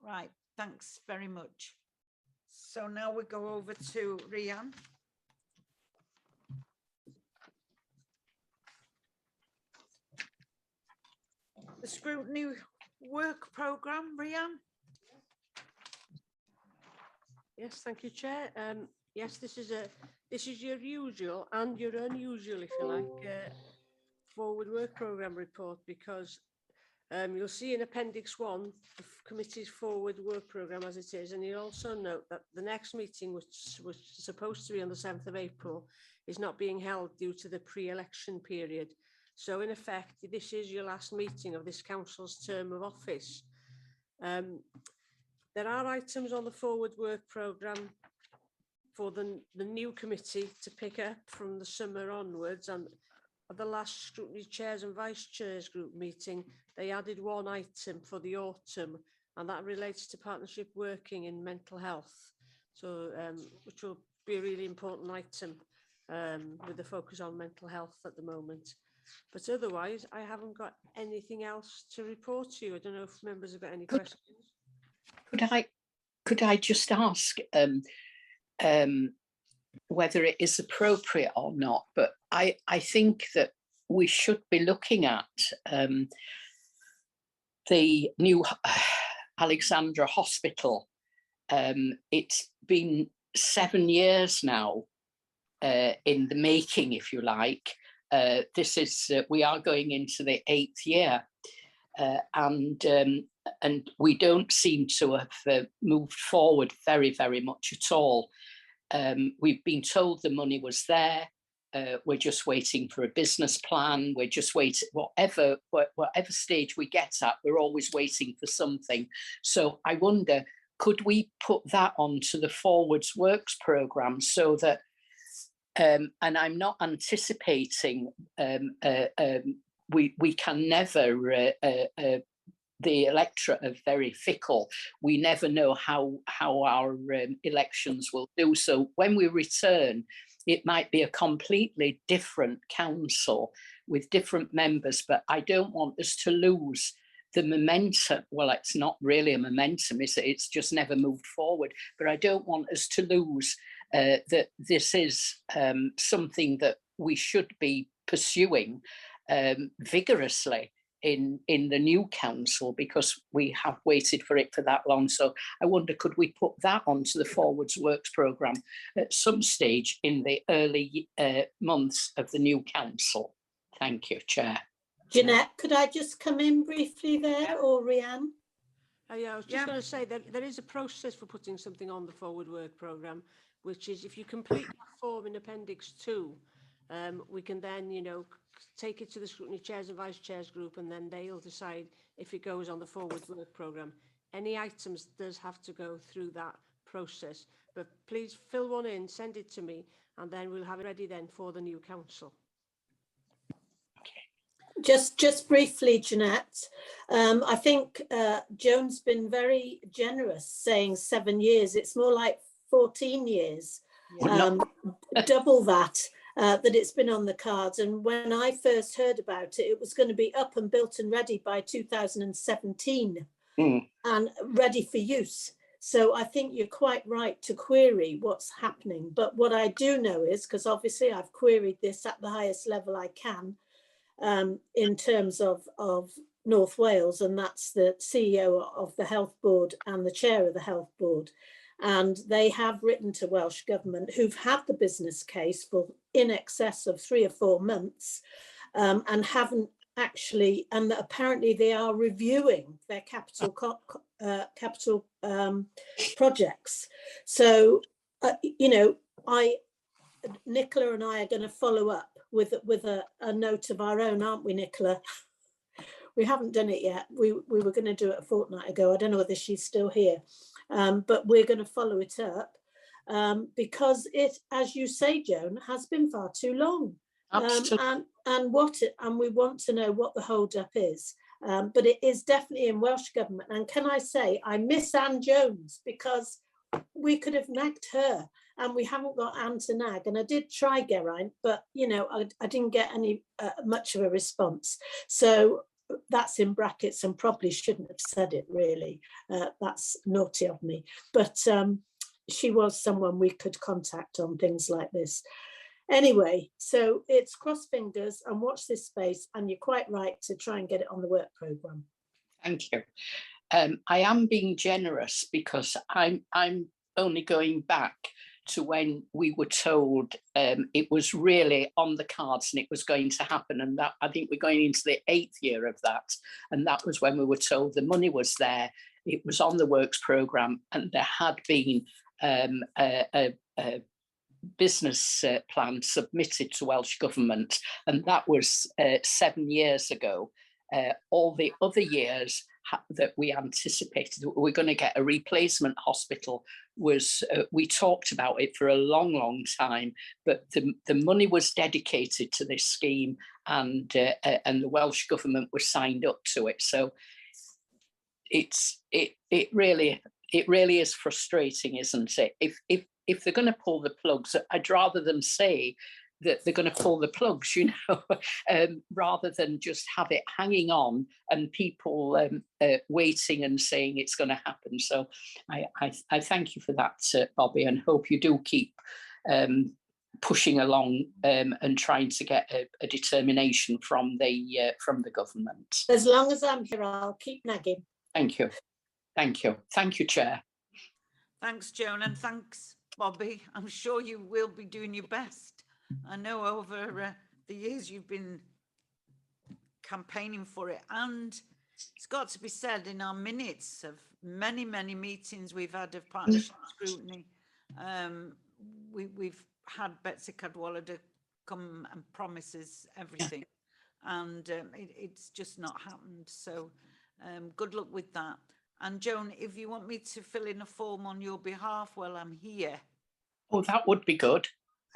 Right, Thanks very much. So now we go over to Rhian. The scrutiny work programme, Rhian. Yes, thank you, Chair. Yes, this is your usual and your unusual, if you like, forward work programme report, because you'll see in Appendix 1 the committee's forward work programme as it is, and you'll also note that the next meeting, which was supposed to be on the 7th of April, is not being held due to the pre-election period. So in effect, this is your last meeting of this council's term of office. There are items on the forward work programme for the new committee to pick up from the summer onwards, and at the last scrutiny chairs and vice chairs group meeting, they added one item for the autumn, and that relates to partnership working in mental health. So, which will be a really important item with the focus on mental health at the moment. But otherwise, I haven't got anything else to report to you. I don't know if members have got any questions. Could I just ask whether it is appropriate or not? But I think that we should be looking at the new Alexandra Hospital. It's been 7 years now in the making, if you like. This is we are going into the 8th year, and we don't seem to have moved forward very much at all. We've been told the money was there. We're just waiting for a business plan. We're just waiting, whatever stage we get at, we're always waiting for something. So I wonder, could we put that onto the Forwards Works programme so that, and I'm not anticipating, we can never, the electorate are very fickle. We never know how our elections will do. So when we return, it might be a completely different council with different members, but I don't want us to lose the momentum. Well, it's not really a momentum, is it? It's just never moved forward. But I don't want us to lose that this is something that we should be pursuing vigorously in the new council, because we have waited for it for that long. So I wonder, could we put that onto the Forwards Works programme at some stage in the early months of the new council? Thank you, Chair. Jeanette, could I just come in briefly there, or Rhian? Yeah, I was just going to say that there is a process for putting something on the forward work programme, which is if you complete that form in Appendix 2, we can then, you know, take it to the scrutiny chairs and vice chairs group, and then they'll decide if it goes on the forward work programme. Any items does have to go through that process, but please fill one in, send it to me, and then we'll have it ready then for the new council. Just briefly, Jeanette, I think Joan's been very generous saying 7 years. It's more like 14 years, double that. That it's been on the cards. And when I first heard about it, it was going to be up and built and ready by 2017 and ready for use. So I think you're quite right to query what's happening. But what I do know is, because obviously I've queried this at the highest level I can in terms of North Wales, and that's the CEO of the Health Board and the chair of the Health Board. And they have written to Welsh Government, who've had the business case for in excess of 3 or 4 months, and haven't actually, and apparently they are reviewing their capital projects. So, you know, Nicola and I are going to follow up with a note of our own, aren't we, Nicola? We haven't done it yet. We were going to do it a fortnight ago. I don't know whether she's still here. But we're going to follow it up because it, as you say, Joan, has been far too long. And we want to know what the hold up is. But it is definitely in Welsh Government. And can I say, I miss Anne Jones, because we could have nagged her, and we haven't got Anne to nag. And I did try Geraint, but you know, I didn't get any much of a response. So that's in brackets and probably shouldn't have said it really. That's naughty of me. But she was someone we could contact on things like this. Anyway, so it's cross fingers and watch this space, and you're quite right to try and get it on the work programme. Thank you. I am being generous because I'm only going back to when we were told it was really on the cards and it was going to happen, and that I think we're going into the 8th year of that, and that was when we were told the money was there, it was on the works programme, and there had been a business plan submitted to Welsh Government, and that was 7 years ago. All the other years that we anticipated that we're going to get a replacement hospital was, we talked about it for a long time, but the money was dedicated to this scheme, and the Welsh Government was signed up to it. So it really is frustrating, isn't it? If they're going to pull the plugs, I'd rather them say that they're going to pull the plugs, you know, rather than just have it hanging on and people waiting and saying it's going to happen. So I thank you for that, Bobby, and hope you do keep pushing along and trying to get a determination from the government. As long as I'm here, I'll keep nagging. Thank you. Thank you. Thank you, Chair. Thanks, Joan, and thanks, Bobby. I'm sure you will be doing your best. I know over the years you've been campaigning for it, and it's got to be said in our minutes of many meetings we've had of partnership scrutiny, we've had Betsy Cadwallader come and promises everything, and it's just not happened. So good luck with that. And Joan, if you want me to fill in a form on your behalf while I'm here, oh, that would be good.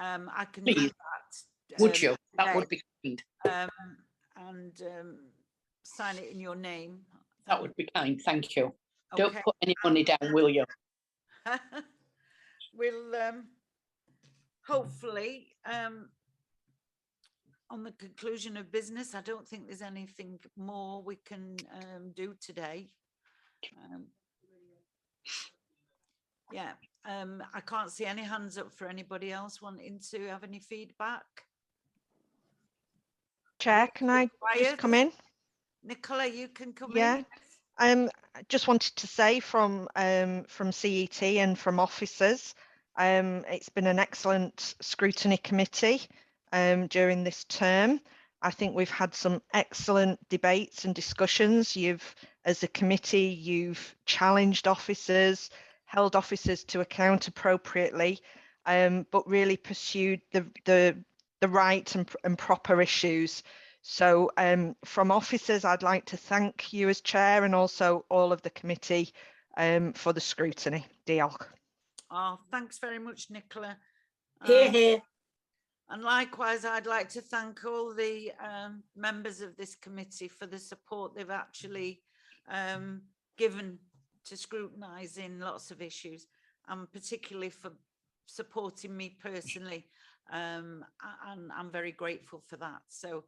I can Please. do that. Would you? That today, would be kind. and sign it in your name. That would be kind. Thank you. Okay. Don't put any money down, will you? We'll hopefully on the conclusion of business, I don't think there's anything more we can do today. Yeah, I can't see any hands up for anybody else wanting to have any feedback. Chair, can I just come in? Nicola, you can come in. I just wanted to say from CET and from officers, it's been an excellent scrutiny committee during this term. I think we've had some excellent debates and discussions. As a committee, you've challenged officers, held officers to account appropriately, but really pursued the right and proper issues. So from officers, I'd like to thank you as chair and also all of the committee for the scrutiny. Diolch. Oh, thanks very much, Nicola. Hear, hear. And likewise, I'd like to thank all the members of this committee for the support they've actually given to scrutinising lots of issues, and particularly for supporting me personally. And I'm very grateful for that. So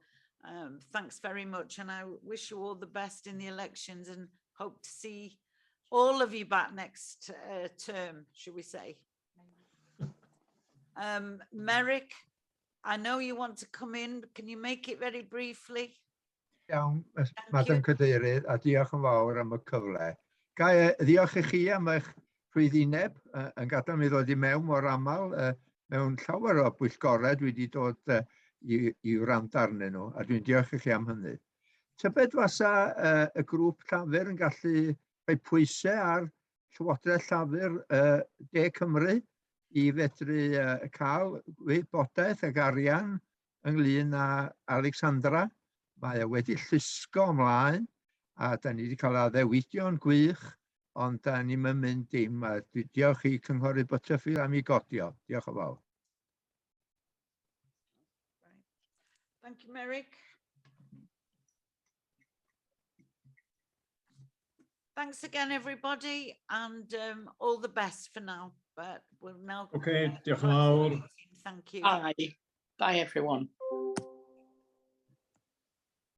thanks very much. And I wish you all the best in the elections and hope to see all of you back next term, should we say. Merrick, I know you want to come in. Can you make it very briefly? Iawn, Madam Cadeirydd, a diolch yn fawr am y cyfle. Gai ddiolch i chi am eich rhwyddineb yn gadael mi ddod i mewn mor aml mewn llawer o bwyllgored wedi dod i wrando arnyn nhw, a dwi'n diolch i chi am hynny. Tybed fasa y grŵp llafur yn gallu rhoi pwysau ar Llywodraeth Llafur De Cymru i fedru cael wybodaeth ag arian ynglyn â Alexandra. Mae wedi llusgo ymlaen, a da ni wedi cael addewidion gwych, ond da ni'n mynd dim. Diolch i Cynghorydd Butterfield am ei godio. Diolch yn fawr. Thank you, Merrick. Thanks again, everybody, and all the best for now. But we'll now. Okay, diolch yn fawr. Thank you. Bye. Bye, everyone.